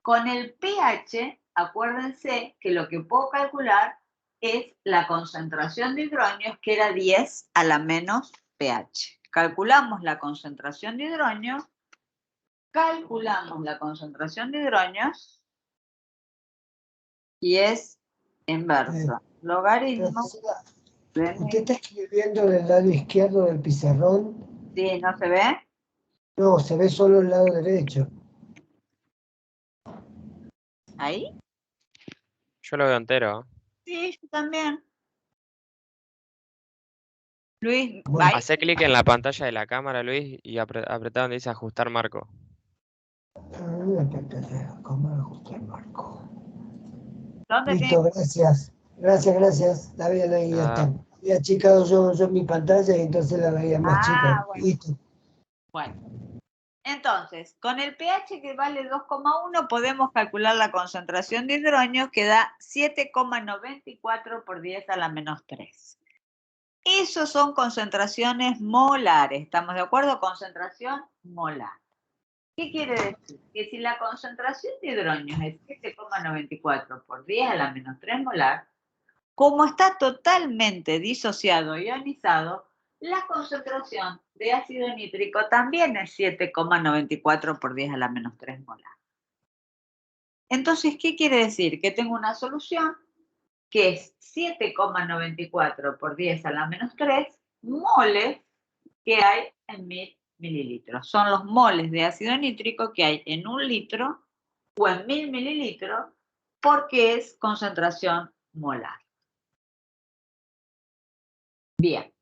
Con el pH, acuérdense que lo que puedo calcular es la concentración de hidronios, que era 10 a la menos pH. Calculamos la concentración de hidronios, y es inversa. Logaritmo. ¿Usted está escribiendo del lado izquierdo del pizarrón? Sí, ¿no se ve? No, se ve solo el lado derecho. ¿Ahí? Yo lo veo entero. Sí, yo también. Luis, Bueno. ¿ahí? Hacé clic en la pantalla de la cámara, Luis, y apretá donde dice ajustar marco. ¿Cómo ajustar el marco? ¿Dónde tiene? Listo, gracias. Gracias. Está bien, ahí ya Nada. está. He achicado yo mi pantalla y entonces la veía más chica. Ah, bueno. Listo. Bueno. Entonces, con el pH que vale 2,1 podemos calcular la concentración de hidroños que da 7,94 por 10 a la menos 3. Esos son concentraciones molares. ¿Estamos de acuerdo? Concentración molar. ¿Qué quiere decir? Que si la concentración de hidroños es 7,94 por 10 a la menos 3 molar, como está totalmente disociado e ionizado, la concentración de ácido nítrico también es 7,94 por 10 a la menos 3 molar. Entonces, ¿qué quiere decir? Que tengo una solución que es 7,94 por 10 a la menos 3 moles que hay en 1000 mililitros. Son los moles de ácido nítrico que hay en 1 litro o en 1000 mililitros porque es concentración molar. Bien.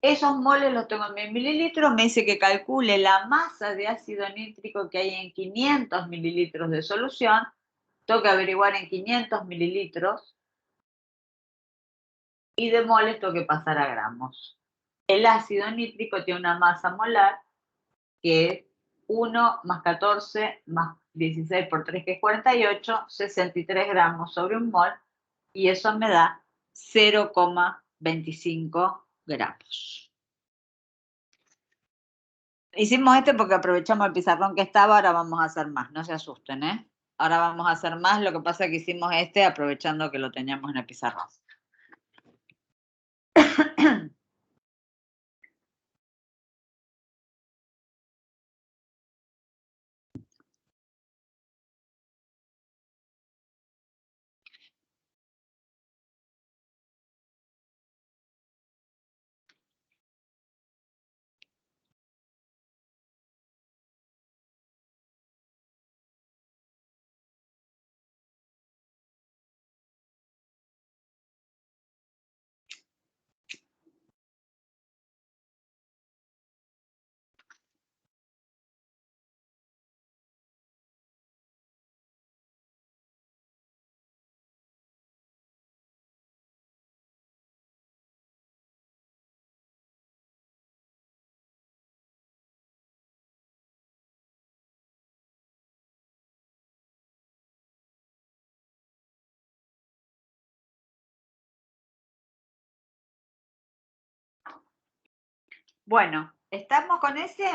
Esos moles los tengo en 1000 mililitros, me dice que calcule la masa de ácido nítrico que hay en 500 mililitros de solución. Tengo que averiguar en 500 mililitros y de moles tengo que pasar a gramos. El ácido nítrico tiene una masa molar que es 1 más 14 más 16 por 3, que es 48, 63 gramos sobre un mol, y eso me da 0,25 gramos. Hicimos este porque aprovechamos el pizarrón que estaba, ahora vamos a hacer más, no se asusten, ¿eh? Ahora vamos a hacer más, lo que pasa es que hicimos este aprovechando que lo teníamos en el pizarrón. Bueno, ¿estamos con ese?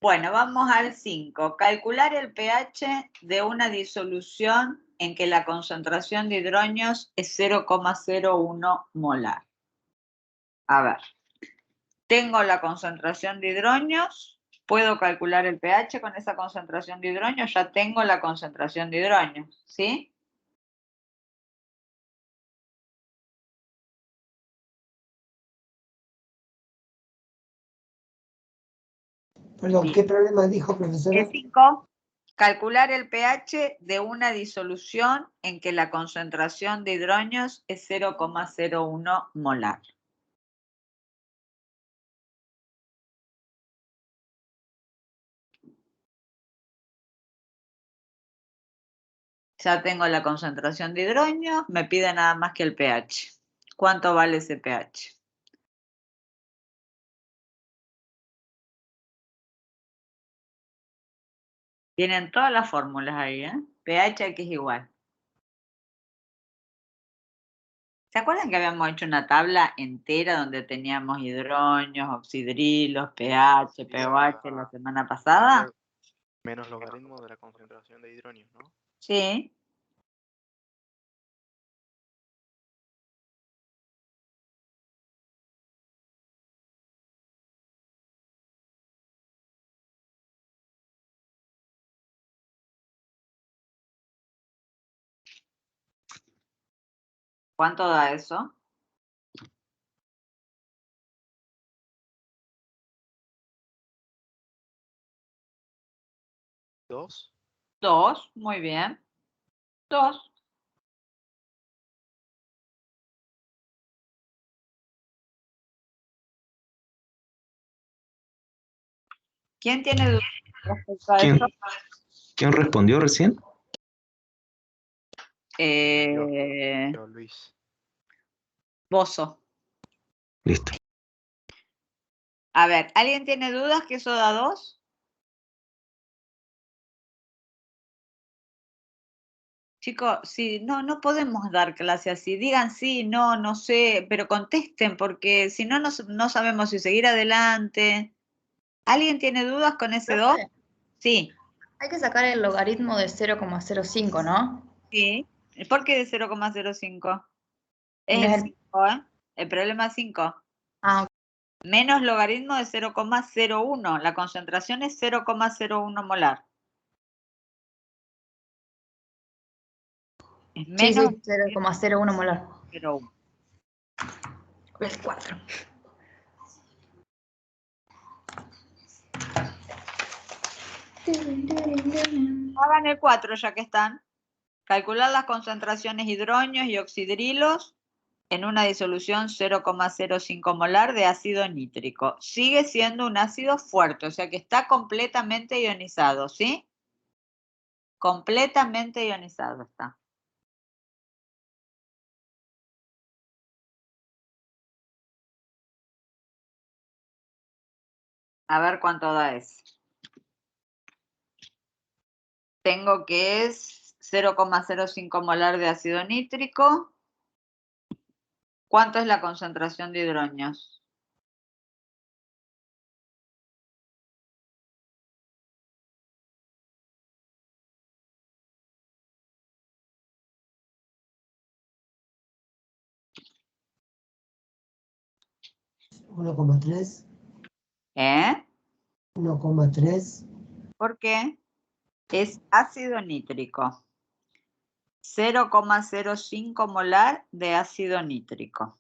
Bueno, vamos al 5. Calcular el pH de una disolución en que la concentración de hidroños es 0,01 molar. A ver, tengo la concentración de hidroños, puedo calcular el pH con esa concentración de hidroños, ya tengo la concentración de hidroños, ¿sí? Perdón, Sí. ¿qué problema dijo, profesora? El 5, calcular el pH de una disolución en que la concentración de hidronios es 0,01 molar. Ya tengo la concentración de hidronios, me pide nada más que el pH. ¿Cuánto vale ese pH? Tienen todas las fórmulas ahí, ¿eh? pH que es igual. ¿Se acuerdan que habíamos hecho una tabla entera donde teníamos hidronios, oxidrilos, pH, pOH la semana pasada? Menos logaritmo de la concentración de hidronios, ¿no? Sí. ¿Cuánto da eso? ¿2? 2, muy bien. 2. ¿Quién tiene dudas respecto a eso? ¿Quién respondió recién? Yo, Luis. Bozo. Listo. A ver, ¿alguien tiene dudas que eso da 2? Chicos, sí, no podemos dar clase así. Digan sí, no sé, pero contesten porque si no, no sabemos si seguir adelante. ¿Alguien tiene dudas con ese 2? Profe, Sí, hay que sacar el logaritmo de 0,05, ¿no? sí. ¿Por qué de 0,05? Es No el es el- 5, ¿eh? El problema es 5. Ah, Menos logaritmo de 0,01. La concentración es 0,01 molar. Es sí, menos sí, 0,01 molar. 0,1. El 4. Hagan el 4 ya que están. Calcular las concentraciones hidronios y oxidrilos en una disolución 0,05 molar de ácido nítrico. Sigue siendo un ácido fuerte, o sea que está completamente ionizado, ¿sí? Completamente ionizado está. A ver cuánto da eso. Tengo que es 0,05 molar de ácido nítrico. ¿Cuánto es la concentración de hidronios? ¿1,3? ¿Eh? 1,3. ¿Por qué? Es ácido nítrico. 0,05 molar de ácido nítrico.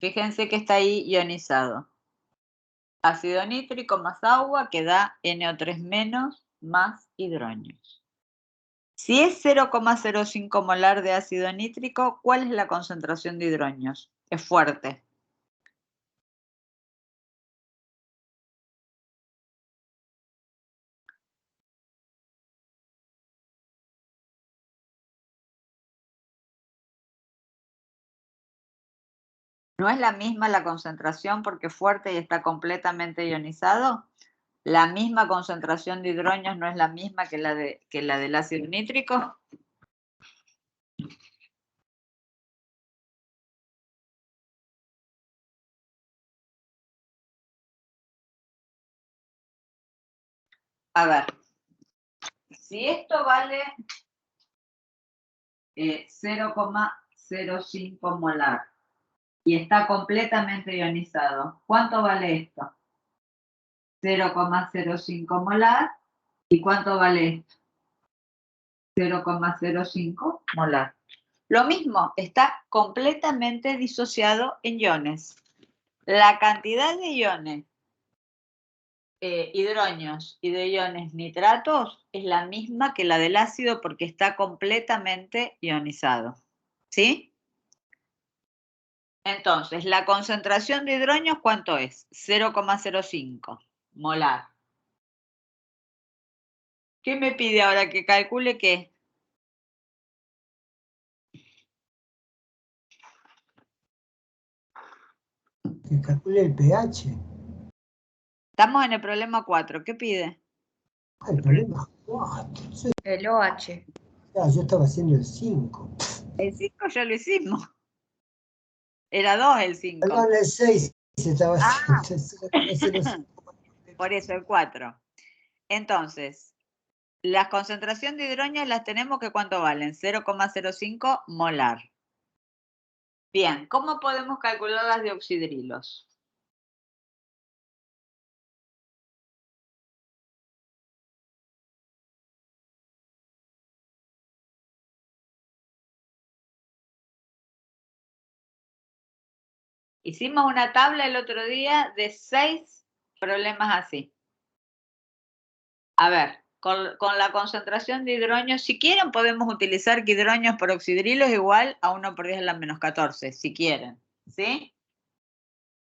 Fíjense que está ahí ionizado. Ácido nítrico más agua que da NO3 menos más hidronios. Si es 0,05 molar de ácido nítrico, ¿cuál es la concentración de hidronios? Es fuerte. ¿No es la misma la concentración porque es fuerte y está completamente ionizado? ¿La misma concentración de hidronios no es la misma que la del ácido nítrico? A ver, si esto vale 0,05 molar y está completamente ionizado, ¿cuánto vale esto? 0,05 molar. ¿Y cuánto vale esto? 0,05 molar. Lo mismo, está completamente disociado en iones. La cantidad de iones hidroños y de iones nitratos es la misma que la del ácido porque está completamente ionizado. ¿Sí? Entonces, la concentración de hidroños, ¿cuánto es? 0,05 molar. ¿Qué me pide ahora que calcule qué? Que calcule el pH. Estamos en el problema 4. ¿Qué pide? Ah, el problema es 4. El OH. Yo estaba haciendo el 5. El 5 ya lo hicimos. Era 2 el 5. Perdón, el 6 se estaba haciendo. Por eso el 4. Entonces, las concentraciones de hidroños las tenemos que ¿cuánto valen? 0,05 molar. Bien, ¿cómo podemos calcular las de oxidrilos? Hicimos una tabla el otro día de 6 problemas así. A ver, con la concentración de hidroños, si quieren podemos utilizar que hidroños por oxidrilo es igual a 1 por 10 a la menos 14, si quieren, ¿sí?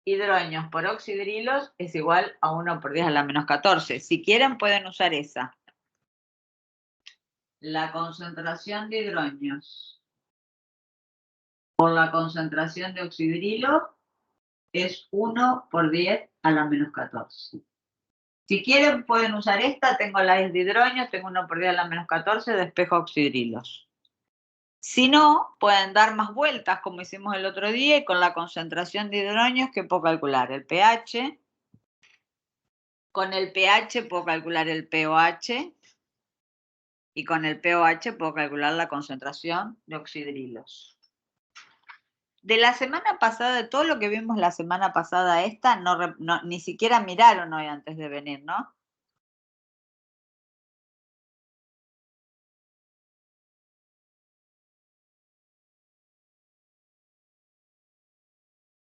Hidroños por oxidrilos es igual a 1 por 10 a la menos 14. Si quieren pueden usar esa. La concentración de hidroños por la concentración de oxidrilo es 1 por 10 a la menos 14. Si quieren pueden usar esta, tengo la de hidroños, tengo 1 por 10 a la menos 14, despejo oxidrilos. Si no, pueden dar más vueltas como hicimos el otro día y con la concentración de hidroños que puedo calcular el pH. Con el pH puedo calcular el pOH y con el pOH puedo calcular la concentración de oxidrilos. De la semana pasada, de todo lo que vimos la semana pasada esta, ni siquiera miraron hoy antes de venir, ¿no?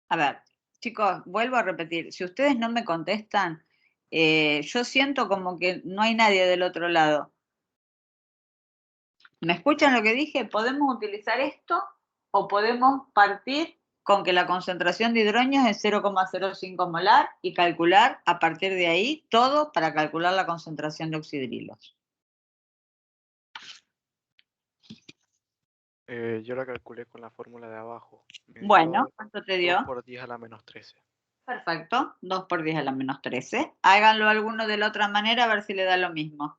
A ver, chicos, vuelvo a repetir, si ustedes no me contestan, yo siento como que no hay nadie del otro lado. ¿Me escuchan lo que dije? ¿Podemos utilizar esto o podemos partir con que la concentración de hidroños es 0,05 molar y calcular a partir de ahí todo para calcular la concentración de oxidrilos? Yo la calculé con la fórmula de abajo. Me Bueno, dio ¿cuánto te 2 dio? por 10 a la menos 13. Perfecto, 2 por 10 a la menos 13. Háganlo alguno de la otra manera a ver si le da lo mismo.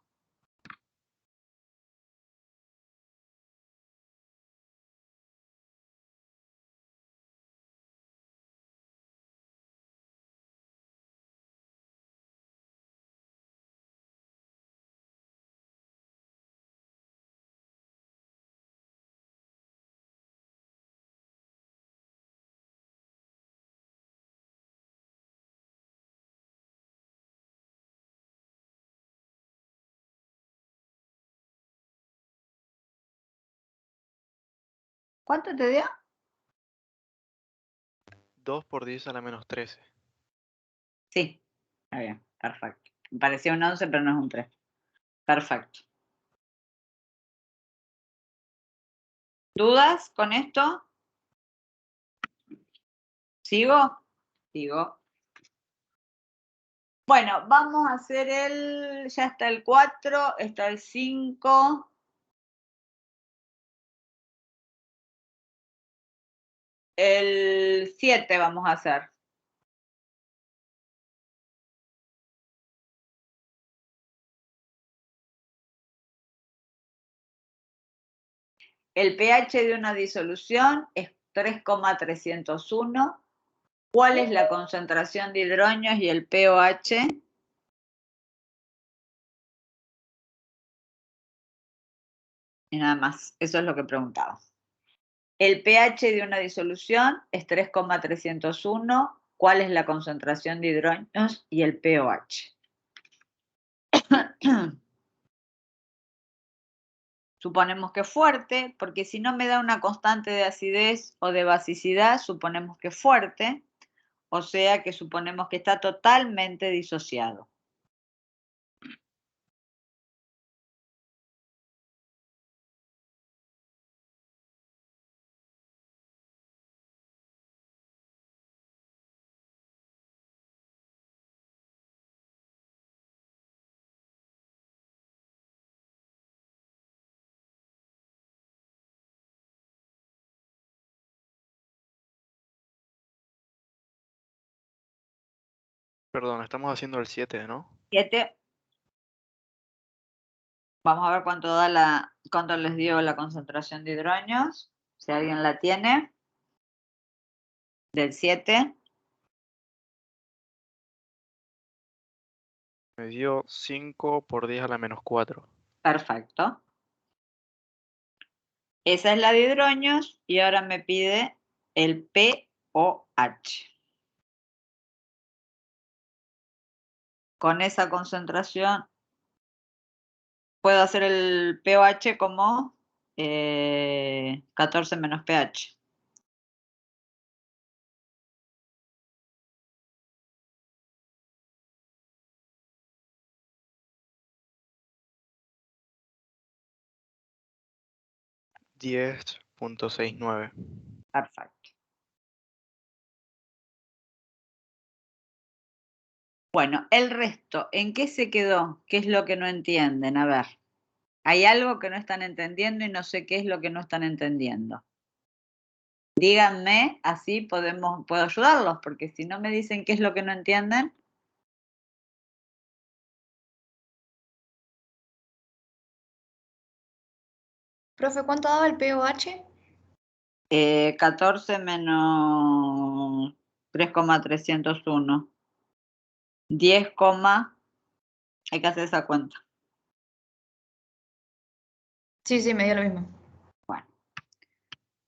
¿Cuánto te dio? 2 por 10 a la menos 13. Sí, está bien, perfecto. Me parecía un 11, pero no es un 3. Perfecto. ¿Dudas con esto? ¿Sigo? Sigo. Bueno, vamos a hacer ya está el 4, está el 5. El 7 vamos a hacer. El pH de una disolución es 3,301. ¿Cuál es la concentración de hidroños y el pOH? Y nada más, eso es lo que preguntaba. El pH de una disolución es 3,301. ¿Cuál es la concentración de hidroños y el pOH? Suponemos que fuerte, porque si no me da una constante de acidez o de basicidad, suponemos que fuerte, o sea que suponemos que está totalmente disociado. Perdón, estamos haciendo el 7, ¿no? 7. Vamos a ver cuánto les dio la concentración de hidroños, si alguien la tiene, del 7. Me dio 5 por 10 a la menos 4. Perfecto. Esa es la de hidroños y ahora me pide el pOH. Con esa concentración puedo hacer el pOH como 14 menos pH. $10.69. Perfecto. Bueno, el resto, ¿en qué se quedó? ¿Qué es lo que no entienden? A ver, hay algo que no están entendiendo y no sé qué es lo que no están entendiendo. Díganme, así puedo ayudarlos, porque si no me dicen qué es lo que no entienden. Profe, ¿cuánto daba el pOH? 14 menos 3,301. 10, hay que hacer esa cuenta. Sí, me dio lo mismo.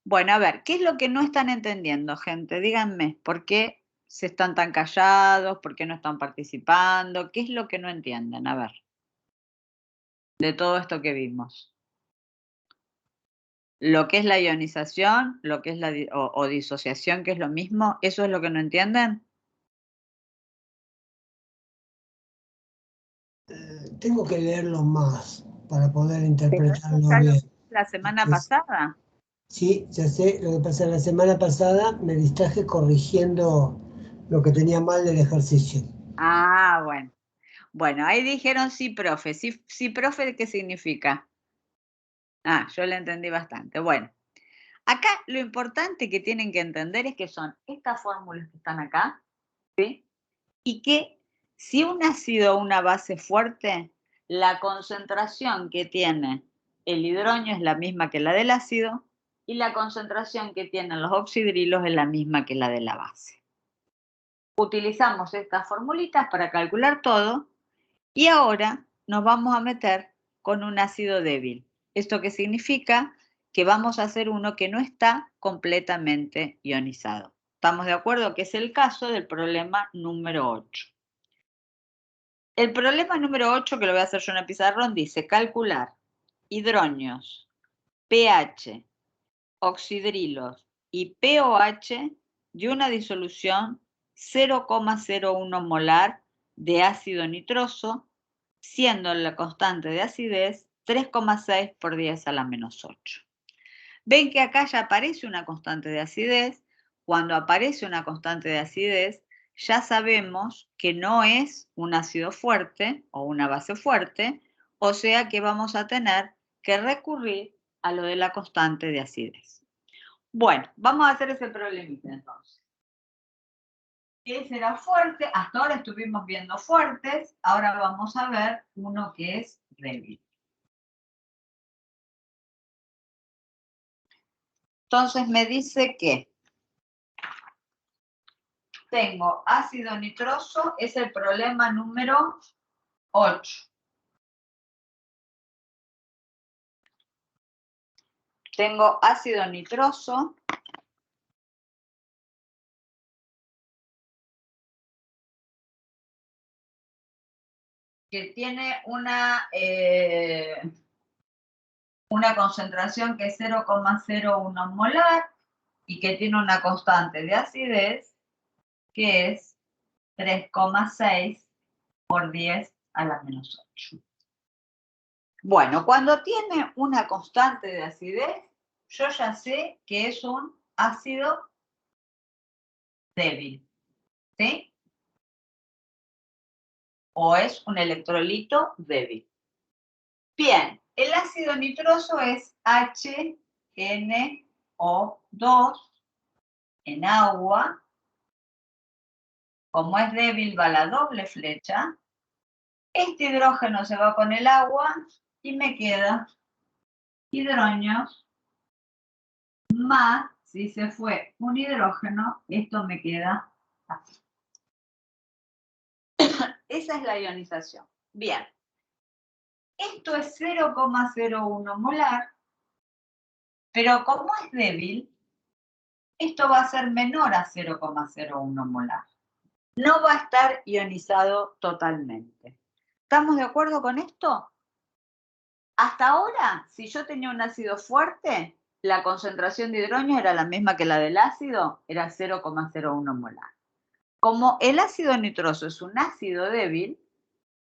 Bueno, a ver, ¿qué es lo que no están entendiendo, gente? Díganme, ¿por qué se están tan callados? ¿Por qué no están participando? ¿Qué es lo que no entienden? A ver, de todo esto que vimos. Lo que es la ionización, lo que es o disociación, que es lo mismo, ¿eso es lo que no entienden? Tengo que leerlo más para poder Pero interpretarlo eso ya lo bien. vimos la semana pasada. Sí, ya sé, lo que pasa la semana pasada me distraje corrigiendo lo que tenía mal del ejercicio. Ah, bueno. Bueno, ahí dijeron sí, profe. Sí, profe, ¿qué significa? Ah, yo le entendí bastante. Bueno, acá lo importante que tienen que entender es que son estas fórmulas que están acá, ¿sí? Y que si un ácido o una base fuerte, la concentración que tiene el hidroño es la misma que la del ácido y la concentración que tienen los oxidrilos es la misma que la de la base. Utilizamos estas formulitas para calcular todo y ahora nos vamos a meter con un ácido débil. ¿Esto qué significa? Que vamos a hacer uno que no está completamente ionizado. ¿Estamos de acuerdo? Que es el caso del problema número 8. El problema número 8, que lo voy a hacer yo en el pizarrón, dice calcular hidroños, pH, oxidrilos y pOH de una disolución 0,01 molar de ácido nitroso, siendo la constante de acidez 3,6 por 10 a la menos 8. Ven que acá ya aparece una constante de acidez. Cuando aparece una constante de acidez, ya sabemos que no es un ácido fuerte o una base fuerte, o sea que vamos a tener que recurrir a lo de la constante de acidez. Bueno, vamos a hacer ese problemita entonces. Ese era fuerte, hasta ahora estuvimos viendo fuertes, ahora vamos a ver uno que es débil. Entonces me dice que tengo ácido nitroso, es el problema número 8. Tengo ácido nitroso. Que tiene una concentración que es 0,01 molar y que tiene una constante de acidez que es 3,6 por 10 a la menos 8. Bueno, cuando tiene una constante de acidez, yo ya sé que es un ácido débil, ¿sí? O es un electrolito débil. Bien, el ácido nitroso es HNO2 en agua como es débil va la doble flecha, este hidrógeno se va con el agua y me queda hidrógeno más, si se fue un hidrógeno, esto me queda así. Esa es la ionización. Bien. Esto es 0,01 molar, pero como es débil, esto va a ser menor a 0,01 molar. No va a estar ionizado totalmente. ¿Estamos de acuerdo con esto? Hasta ahora, si yo tenía un ácido fuerte, la concentración de hidrógeno era la misma que la del ácido, era 0,01 molar. Como el ácido nitroso es un ácido débil,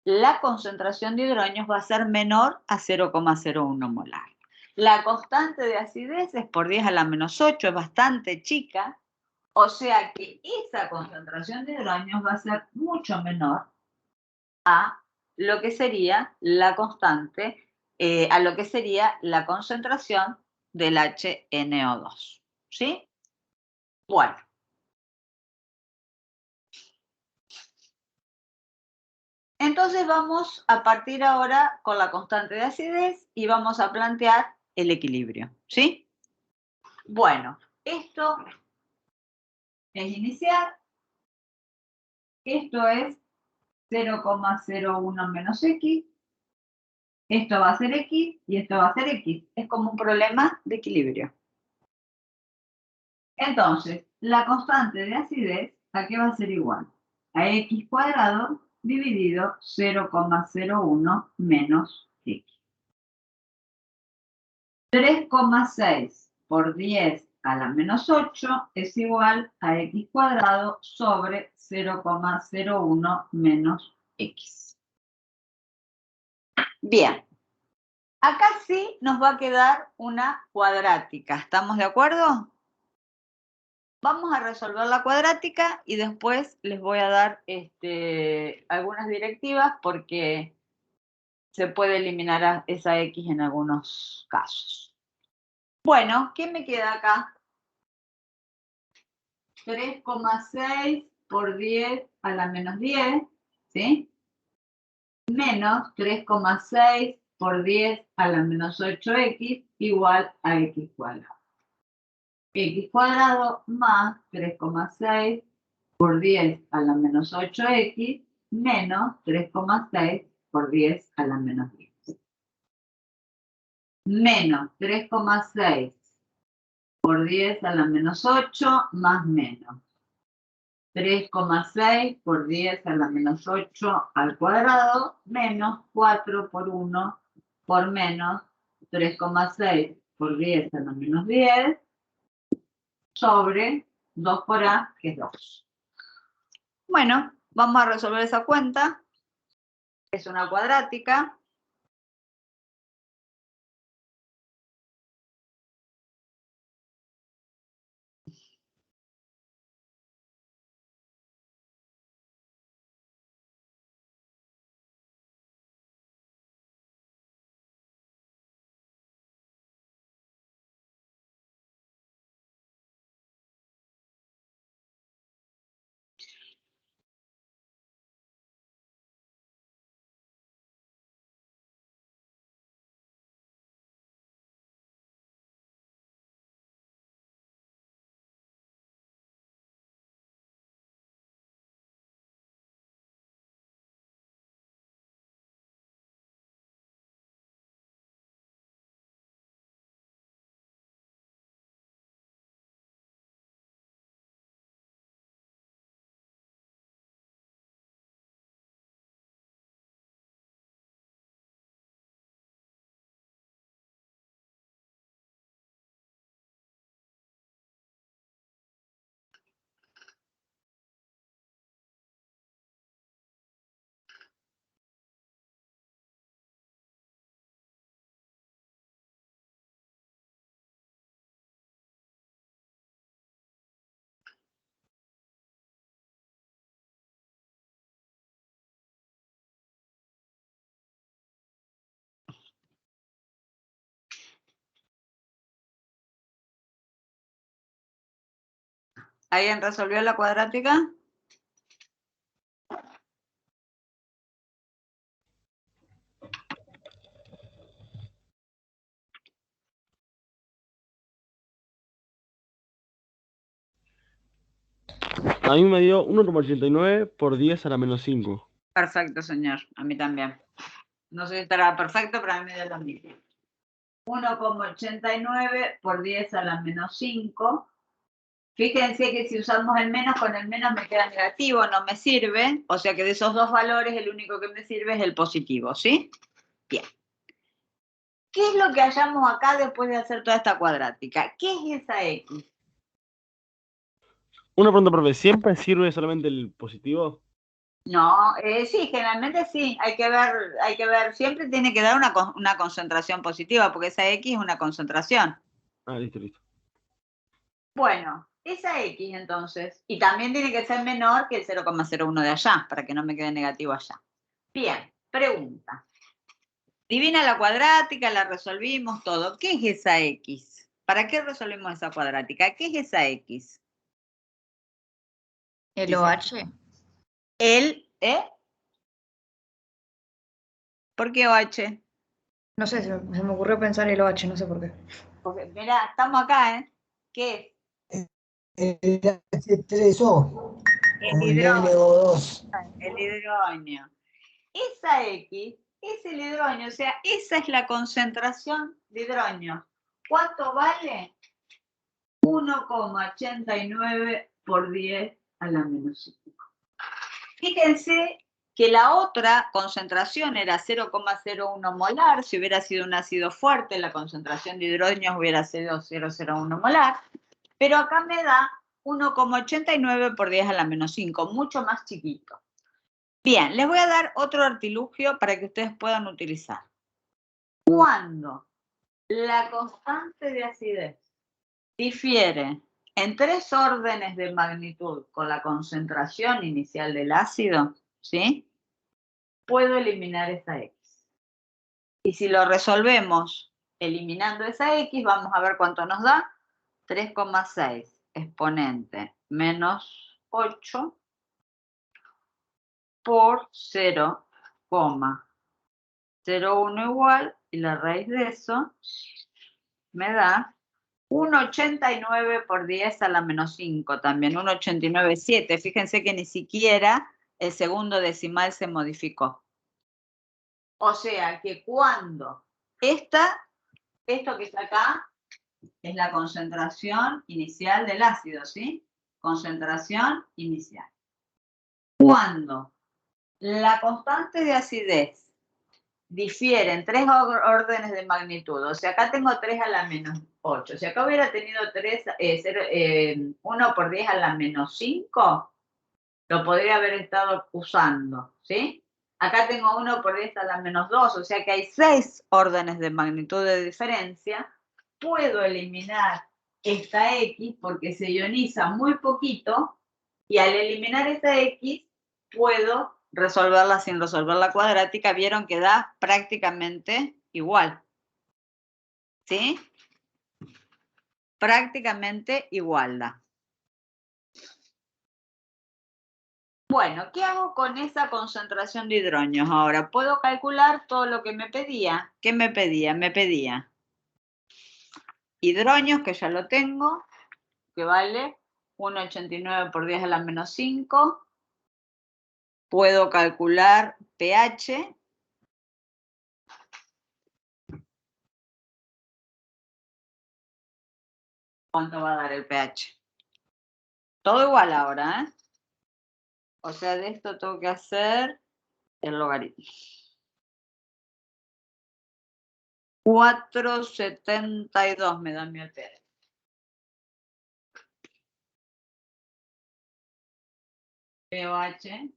la concentración de hidrógenos va a ser menor a 0,01 molar. La constante de acidez es por 10 a la menos 8, es bastante chica, o sea que esa concentración de hidrógenos va a ser mucho menor a lo que sería la constante, a lo que sería la concentración del HNO2. ¿Sí? Bueno. Entonces vamos a partir ahora con la constante de acidez y vamos a plantear el equilibrio. ¿Sí? Bueno, esto es iniciar. Esto es 0,01 menos X. Esto va a ser X y esto va a ser X. Es como un problema de equilibrio. Entonces, la constante de acidez, ¿a qué va a ser igual? A X cuadrado dividido 0,01 menos X. 3,6 por 10 a la menos 8 es igual a X cuadrado sobre 0,01 menos X. Bien. Acá sí nos va a quedar una cuadrática. ¿Estamos de acuerdo? Vamos a resolver la cuadrática y después les voy a dar algunas directivas porque se puede eliminar esa X en algunos casos. Bueno, ¿qué me queda acá? 3,6 por 10 a la menos 10, ¿sí? Menos 3,6 por 10 a la menos 8X igual a X cuadrado. X cuadrado más 3,6 por 10 a la menos 8X menos 3,6 por 10 a la menos 10. Menos 3,6 por 10 a la menos 8 más menos 3,6 por 10 a la menos 8 al cuadrado menos 4 por 1 por menos 3,6 por 10 a la menos 10 sobre 2 por A, que es 2. Bueno, vamos a resolver esa cuenta. Es una cuadrática. ¿Alguien resolvió la cuadrática? A mí me dio 1,89 por 10 a la menos 5. Perfecto, señor. A mí también. No sé si estará perfecto, pero a mí me dio lo mismo. 1,89 por 10 a la menos 5. Fíjense que si usamos el menos, con el menos me queda negativo, no me sirve. O sea que de esos dos valores, el único que me sirve es el positivo, ¿sí? Bien. ¿Qué es lo que hallamos acá después de hacer toda esta cuadrática? ¿Qué es esa X? Una pregunta, profe, ¿siempre sirve solamente el positivo? No, sí, generalmente sí. Hay que ver, siempre tiene que dar una concentración positiva, porque esa X es una concentración. Ah, listo, listo. Bueno, esa X entonces, y también tiene que ser menor que el 0,01 de allá, para que no me quede negativo allá. Bien, pregunta. Divina la cuadrática, la resolvimos todo. ¿Qué es esa X? ¿Para qué resolvimos esa cuadrática? ¿Qué es esa X? ¿El OH? ¿Por qué OH? No sé, se me ocurrió pensar el OH, no sé por qué. Porque, mira, estamos acá, ¿eh? ¿Qué es? El H3O, El como el hidrógeno. NO2. El hidrógeno. Esa X es el hidrógeno, o sea, esa es la concentración de hidrógeno. ¿Cuánto vale? 1,89 por 10 a la menos 5. Fíjense que la otra concentración era 0,01 molar. Si hubiera sido un ácido fuerte, la concentración de hidrógenos hubiera sido 0,01 molar. Pero acá me da 1,89 por 10 a la menos 5, mucho más chiquito. Bien, les voy a dar otro artilugio para que ustedes puedan utilizar. Cuando la constante de acidez difiere en 3 órdenes de magnitud con la concentración inicial del ácido, ¿sí? Puedo eliminar esa X. Y si lo resolvemos eliminando esa X, vamos a ver cuánto nos da. 3,6 exponente menos 8 por 0,01 igual, y la raíz de eso me da 1,89 por 10 a la menos 5 también, 1,897. Fíjense que ni siquiera el segundo decimal se modificó. O sea que cuando esto que está acá es la concentración inicial del ácido, ¿sí? Concentración inicial. Cuando la constante de acidez difiere en 3 órdenes de magnitud, o sea, acá tengo 3 a la menos 8. Si acá hubiera tenido 1 por 10 a la menos 5, lo podría haber estado usando, ¿sí? Acá tengo 1 por 10 a la menos 2, o sea que hay 6 órdenes de magnitud de diferencia. Puedo eliminar esta X porque se ioniza muy poquito, y al eliminar esta X puedo resolverla sin resolver la cuadrática. Vieron que da prácticamente igual, ¿sí? Prácticamente igual da. Bueno, ¿qué hago con esa concentración de hidrógenos? Ahora, puedo calcular todo lo que me pedía. ¿Qué me pedía? Me pedía hidrógenos, que ya lo tengo, que vale 1,89 por 10 a la menos 5. Puedo calcular pH. ¿Cuánto va a dar el pH? Todo igual ahora, ¿eh? O sea, de esto tengo que hacer el logaritmo. 4,72 me da mi pH. pH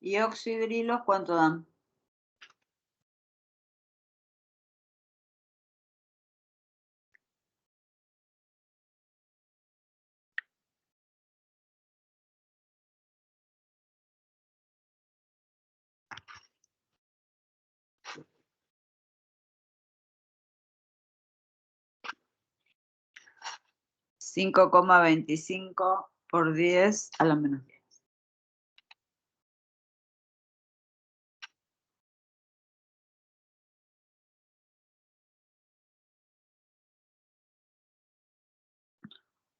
y oxidrilos, ¿cuánto dan? (5,25 por 10 a la menos 10).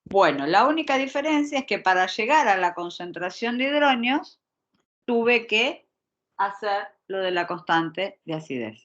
Bueno, la única diferencia es que para llegar a la concentración de hidronios tuve que hacer lo de la constante de acidez.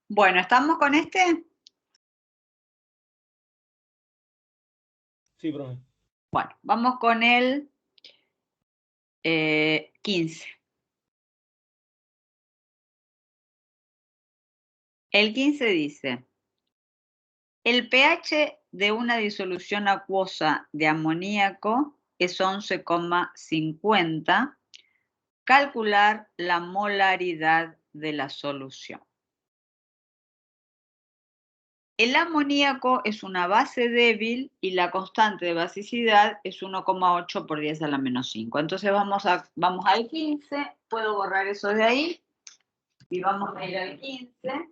Bueno, ¿estamos con este? Sí, profe. Bueno, vamos con el 15. El 15 dice, el pH de una disolución acuosa de amoníaco es 11,50. Calcular la molaridad de la solución. El amoníaco es una base débil y la constante de basicidad es 1,8 por 10 a la menos 5. Entonces vamos al 15, puedo borrar eso de ahí y vamos a ir al 15.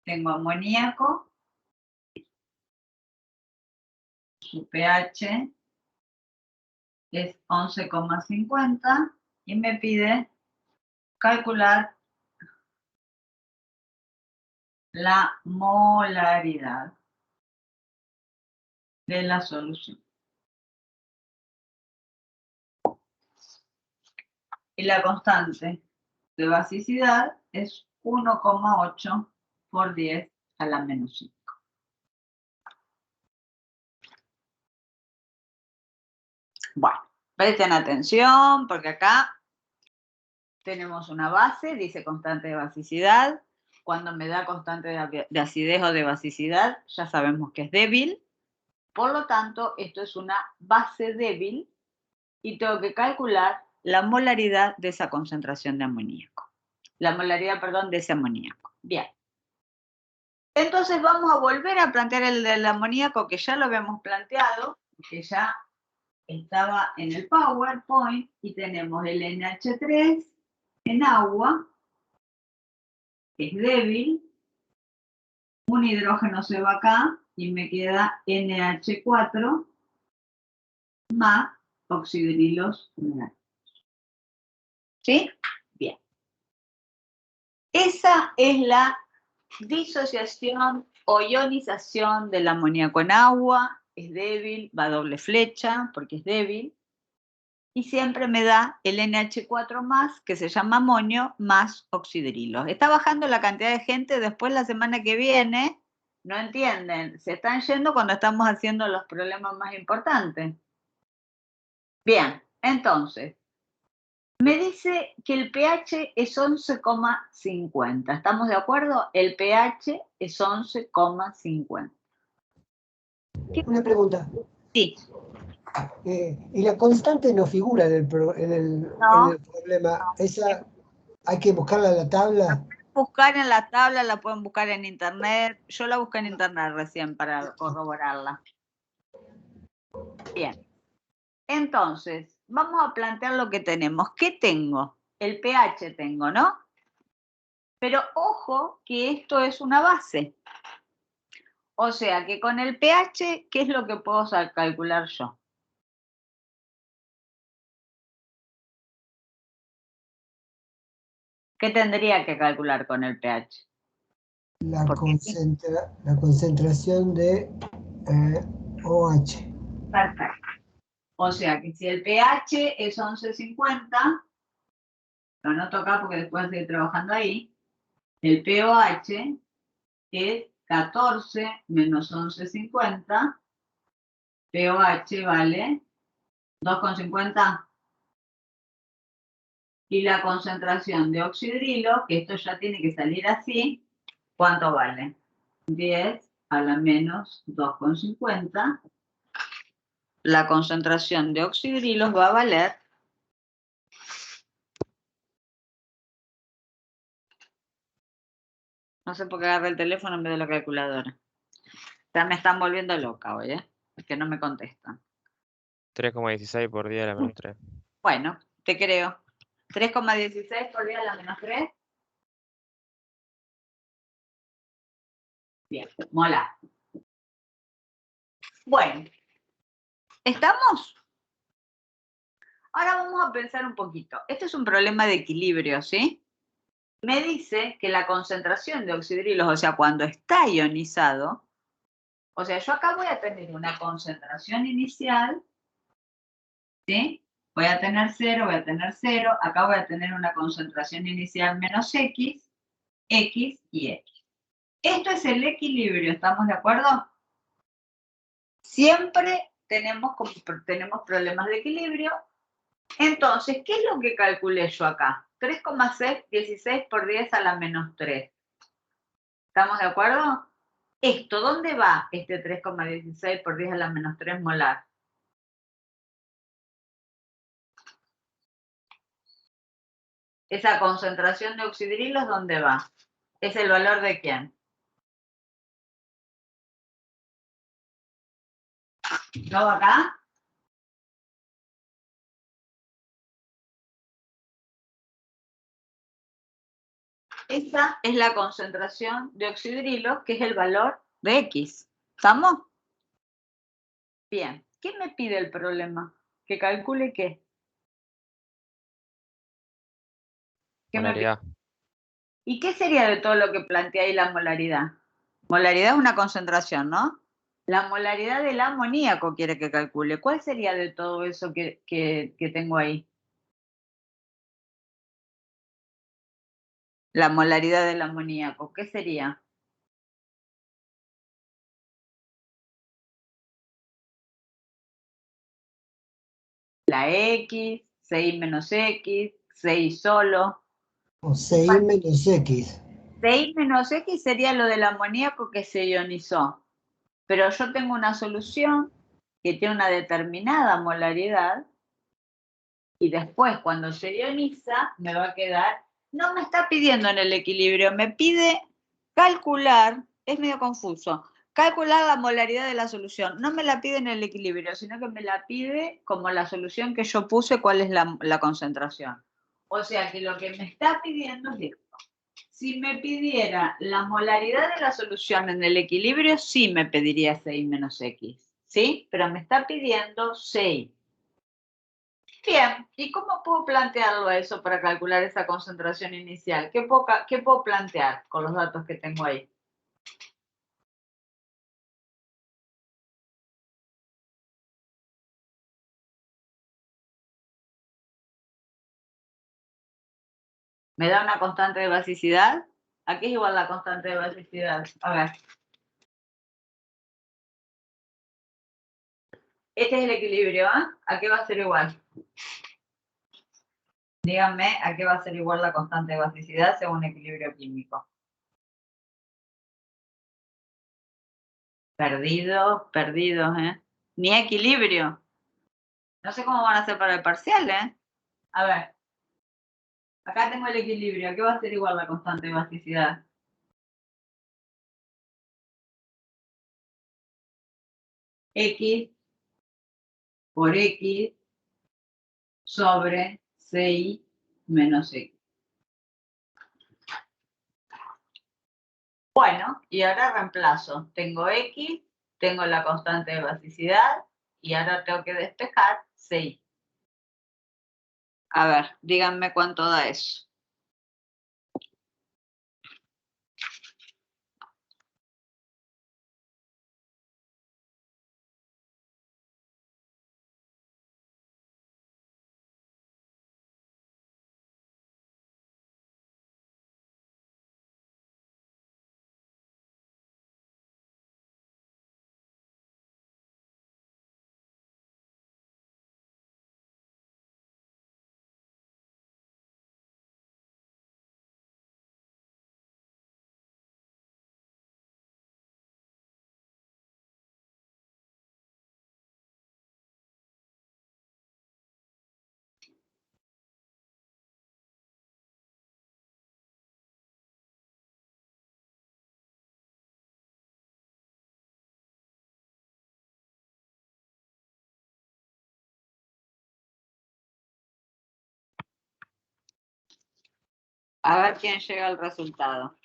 Tengo amoníaco, su pH es 11,50 y me pide calcular la molaridad de la solución. Y la constante de basicidad es 1,8 por 10 a la menos 5. Bueno, presten atención porque acá tenemos una base, dice constante de basicidad. Cuando me da constante de acidez o de basicidad, ya sabemos que es débil. Por lo tanto, esto es una base débil y tengo que calcular la molaridad de esa concentración de amoníaco. La molaridad, perdón, de ese amoníaco. Bien. Entonces vamos a volver a plantear el del amoníaco que ya lo habíamos planteado, que ya estaba en el PowerPoint, y tenemos el NH3 en agua, que es débil, un hidrógeno se va acá y me queda NH4 más oxidrilos negativos. ¿Sí? Bien. Esa es la disociación o ionización del amoníaco en agua. Es débil, va a doble flecha porque es débil. Y siempre me da el NH4 más, que se llama amonio, más oxidrilos. Está bajando la cantidad de gente, después la semana que viene, no entienden, se están yendo cuando estamos haciendo los problemas más importantes. Bien, entonces, Me dice que el pH es 11,50. ¿Estamos de acuerdo? El pH es 11,50. Una pregunta. Sí. Y la constante no figura en el problema. Esa hay que buscarla en la tabla. Buscar en la tabla, la pueden buscar en internet. Yo la busqué en internet recién para corroborarla. Bien. Entonces, vamos a plantear lo que tenemos. ¿Qué tengo? El pH tengo, ¿no? Pero ojo que esto es una base. O sea que con el pH, ¿qué es lo que puedo calcular yo? ¿Qué tendría que calcular con el pH? La concentración de OH. Perfecto. O sea que si el pH es 11,50, lo anoto acá porque después voy a seguir trabajando ahí, el pOH es 14 menos 11,50, pOH vale 2,50. Y la concentración de oxidrilo, que esto ya tiene que salir así, ¿cuánto vale? 10 a la menos 2,50. La concentración de oxidrilos va a valer 'no sé por qué agarré el teléfono en vez de la calculadora'. Ya me están volviendo loca hoy, ¿eh? Que no me contestan. 3,16 por 10 a la menos 3. Bueno, te creo. 3,16 por 10 a la menos 3. Bien, mola. Bueno, ¿estamos? Ahora vamos a pensar un poquito. Este es un problema de equilibrio, ¿sí? Me dice que la concentración de oxidrilos, o sea, cuando está ionizado, o sea, yo acá voy a tener una concentración inicial, ¿sí? Voy a tener 0, voy a tener 0, acá voy a tener una concentración inicial menos X, X y X. Esto es el equilibrio, ¿estamos de acuerdo? Siempre tenemos problemas de equilibrio. Entonces, ¿qué es lo que calculé yo acá? 3,16 por 10 a la menos 3. ¿Estamos de acuerdo? Esto, ¿dónde va este 3,16 por 10 a la menos 3 molar? Esa concentración de oxidrilos, ¿dónde va? ¿Es el valor de quién? ¿No va acá? Esa es la concentración de oxidrilos, que es el valor de X. ¿Estamos? Bien. ¿Qué me pide el problema? ¿Que calcule qué? ¿Qué me pide? Molaridad. ¿Y qué sería de todo lo que plantea ahí la molaridad? Molaridad es una concentración, ¿no? La molaridad del amoníaco quiere que calcule. ¿Cuál sería de todo eso que tengo ahí? La molaridad del amoníaco, ¿qué sería? La X, 6 menos X, 6 solo. O 6 menos X. 6 menos X sería lo del amoníaco que se ionizó. Pero yo tengo una solución que tiene una determinada molaridad y después cuando se ioniza me va a quedar, no me está pidiendo en el equilibrio, me pide calcular, es medio confuso, calcular la molaridad de la solución. No me la pide en el equilibrio, sino que me la pide como la solución que yo puse, cuál es la concentración. O sea que lo que me está pidiendo es esto. Si me pidiera la molaridad de la solución en el equilibrio, sí me pediría 6 menos X, ¿sí? Pero me está pidiendo 6. Bien, ¿y cómo puedo plantearlo a eso para calcular esa concentración inicial? ¿Qué puedo plantear con los datos que tengo ahí? ¿Me da una constante de basicidad? ¿A qué es igual la constante de basicidad? A ver. Este es el equilibrio, ¿eh? ¿A qué va a ser igual? Díganme a qué va a ser igual la constante de basicidad según equilibrio químico. Perdidos, ¿eh? Ni equilibrio. No sé cómo van a hacer para el parcial, ¿eh? A ver. Acá tengo el equilibrio. ¿A qué va a ser igual la constante de basicidad? X por X sobre CI menos X. Bueno, y ahora reemplazo. Tengo X, tengo la constante de basicidad y ahora tengo que despejar CI. A ver, díganme cuánto da eso. A ver quién llega al resultado.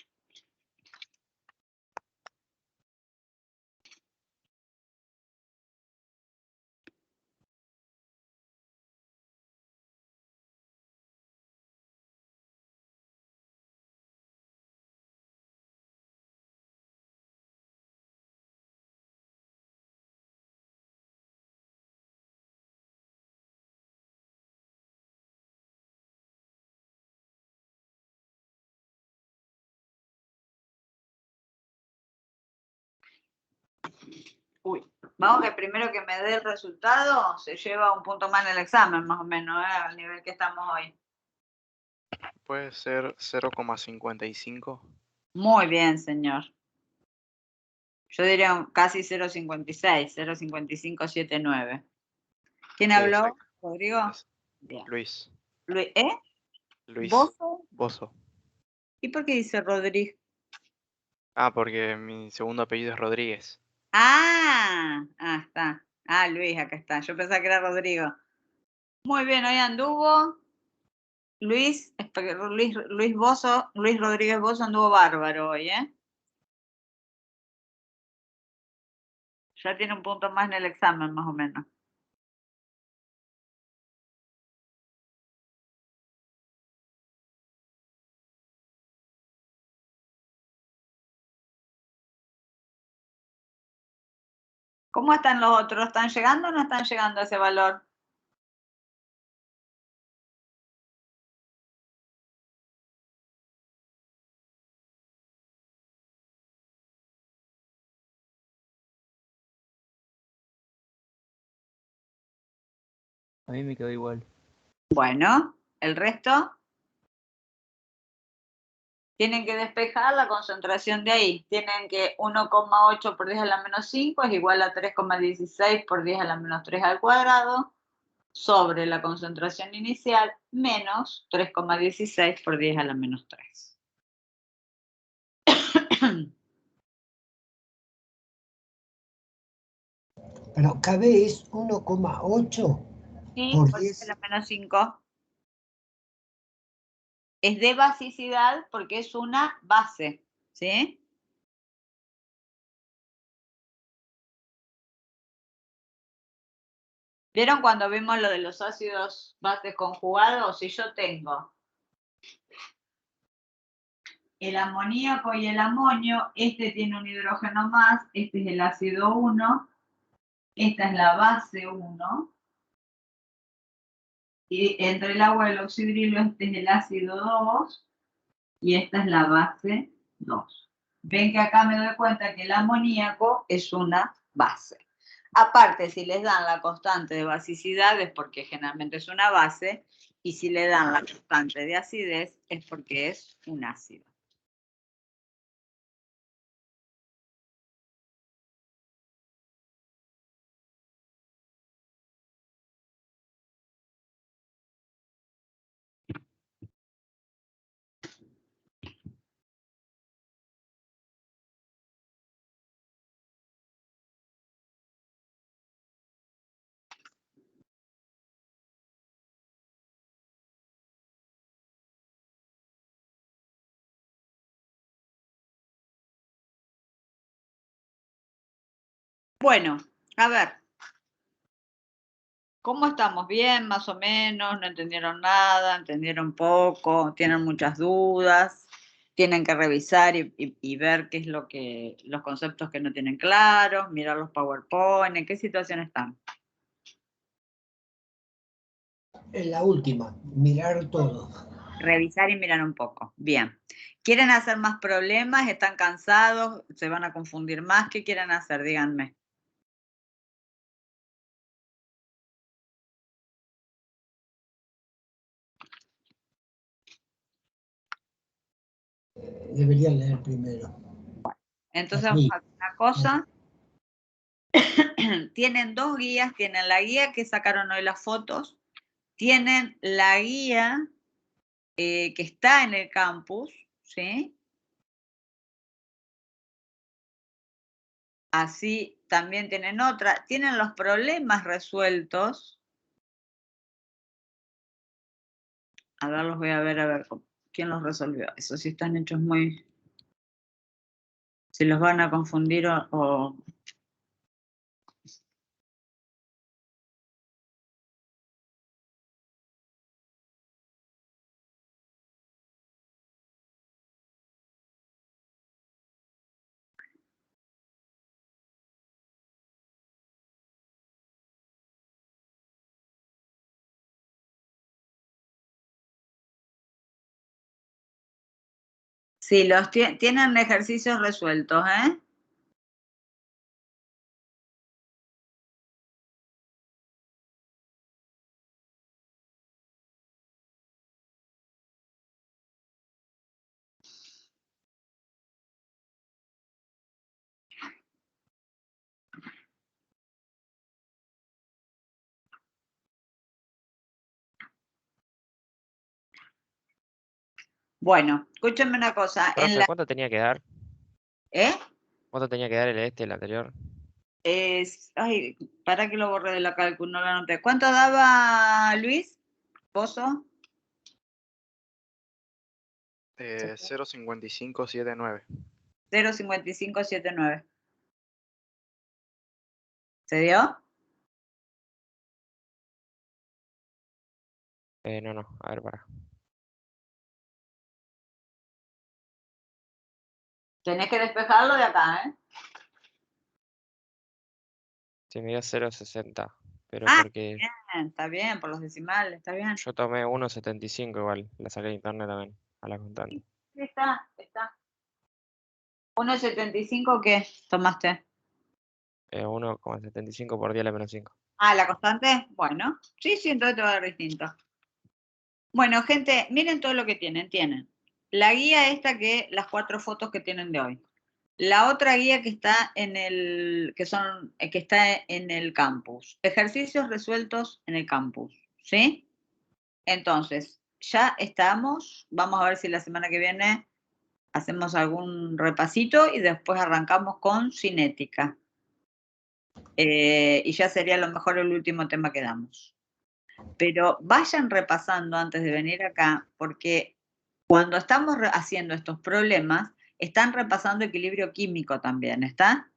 Uy, vamos que primero que me dé el resultado se lleva un punto más en el examen, más o menos, al nivel que estamos hoy. Puede ser 0,55. Muy bien, señor. Yo diría casi 0,56, 0,5579. ¿Quién Sí, habló? exacto. ¿Rodrigo? Es Bien. Luis. ¿Eh? Luis ¿Bozo? Bozo. ¿Y por qué dice Rodrigo? Ah, porque mi segundo apellido es Rodríguez. Está. Ah, Luis, acá está. Yo pensaba que era Rodrigo. Muy bien, hoy anduvo. Luis Rodríguez Bozo anduvo bárbaro hoy, ¿eh? Ya tiene un punto más en el examen, más o menos. ¿Cómo están los otros? ¿Están llegando o no están llegando a ese valor? A mí me quedó igual. Bueno, el resto tienen que despejar la concentración de ahí. Tienen que 1,8 por 10 a la menos 5 es igual a 3,16 por 10 a la menos 3 al cuadrado sobre la concentración inicial menos 3,16 por 10 a la menos 3. Pero KB es 1,8 Sí, por por 10 a 10. la menos 5. Es de basicidad porque es una base, ¿sí? ¿Vieron cuando vimos lo de los ácidos bases conjugados? Si yo tengo el amoníaco y el amonio, este tiene un hidrógeno más, este es el ácido 1, esta es la base 1, y entre el agua y el oxidrilo este es el ácido 2, y esta es la base 2. Ven que acá me doy cuenta que el amoníaco es una base. Aparte, si les dan la constante de basicidad, es porque generalmente es una base, y si le dan la constante de acidez es porque es un ácido. Bueno, a ver. ¿Cómo estamos? ¿Bien, más o menos? ¿No entendieron nada? ¿Entendieron poco? ¿Tienen muchas dudas? ¿Tienen que revisar y ver qué es lo que, los conceptos que no tienen claros? ¿Mirar los PowerPoint? ¿En qué situación están? En la última, mirar todo. Revisar y mirar un poco. Bien. ¿Quieren hacer más problemas? ¿Están cansados? ¿Se van a confundir más? ¿Qué quieren hacer? Díganme. Deberían leer primero. Entonces vamos a hacer una cosa. Tienen dos guías. Tienen la guía que sacaron hoy las fotos. Tienen la guía que está en el campus, ¿sí? Así también tienen otra. Tienen los problemas resueltos. A ver, los voy a ver quién los resolvió. Eso sí están hechos muy... Si los van a confundir o... Sí, los tienen ejercicios resueltos, ¿eh? Bueno, escúchenme una cosa. Profe, ¿cuánto tenía que dar? ¿Eh? ¿Cuánto tenía que dar el anterior? Ay, para que lo borré de la cálculo, no lo anoté. ¿Cuánto daba Luis? ¿Pozo? 0,5579. 0,5579. ¿Se dio? No, a ver, para. Tenés que despejarlo de acá, ¿eh? Sí, me dio 0,60, pero Ah, porque bien, está bien, por los decimales, está bien. yo tomé 1,75 igual, la saqué de internet también, a la constante. Sí, está. 1,75 ¿qué tomaste? 1,75 por 10 a la menos 5. Ah, ¿la constante? Bueno, sí, entonces te va a dar distinto. Bueno, gente, miren todo lo que tienen. Tienen la guía esta las 4 fotos que tienen de hoy. La otra guía que está en el campus. Ejercicios resueltos en el campus, ¿sí? Entonces, ya estamos. Vamos a ver si la semana que viene hacemos algún repasito y después arrancamos con cinética. Y ya sería a lo mejor el último tema que damos. Pero vayan repasando antes de venir acá, porque cuando estamos haciendo estos problemas, están repasando equilibrio químico también, ¿está?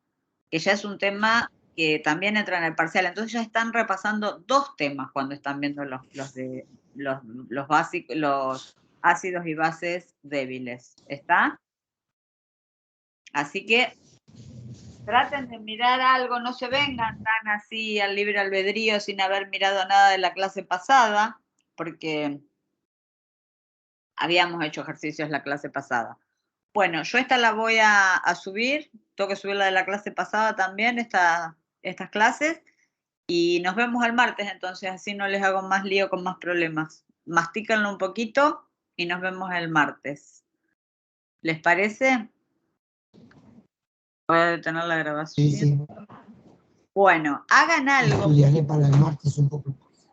Que ya es un tema que también entra en el parcial. Entonces ya están repasando 2 temas cuando están viendo los básicos, los ácidos y bases débiles, ¿está? Así que traten de mirar algo, no se vengan tan así al libre albedrío sin haber mirado nada de la clase pasada, porque habíamos hecho ejercicios la clase pasada. Bueno, yo esta la voy a subir, tengo que subir la de la clase pasada también, estas clases, y nos vemos el martes entonces, así no les hago más lío con más problemas. mastícanlo un poquito y nos vemos el martes. ¿Les parece? Voy a detener la grabación. Sí, sí. Bueno, hagan algo. Estudiaré para el martes un poco.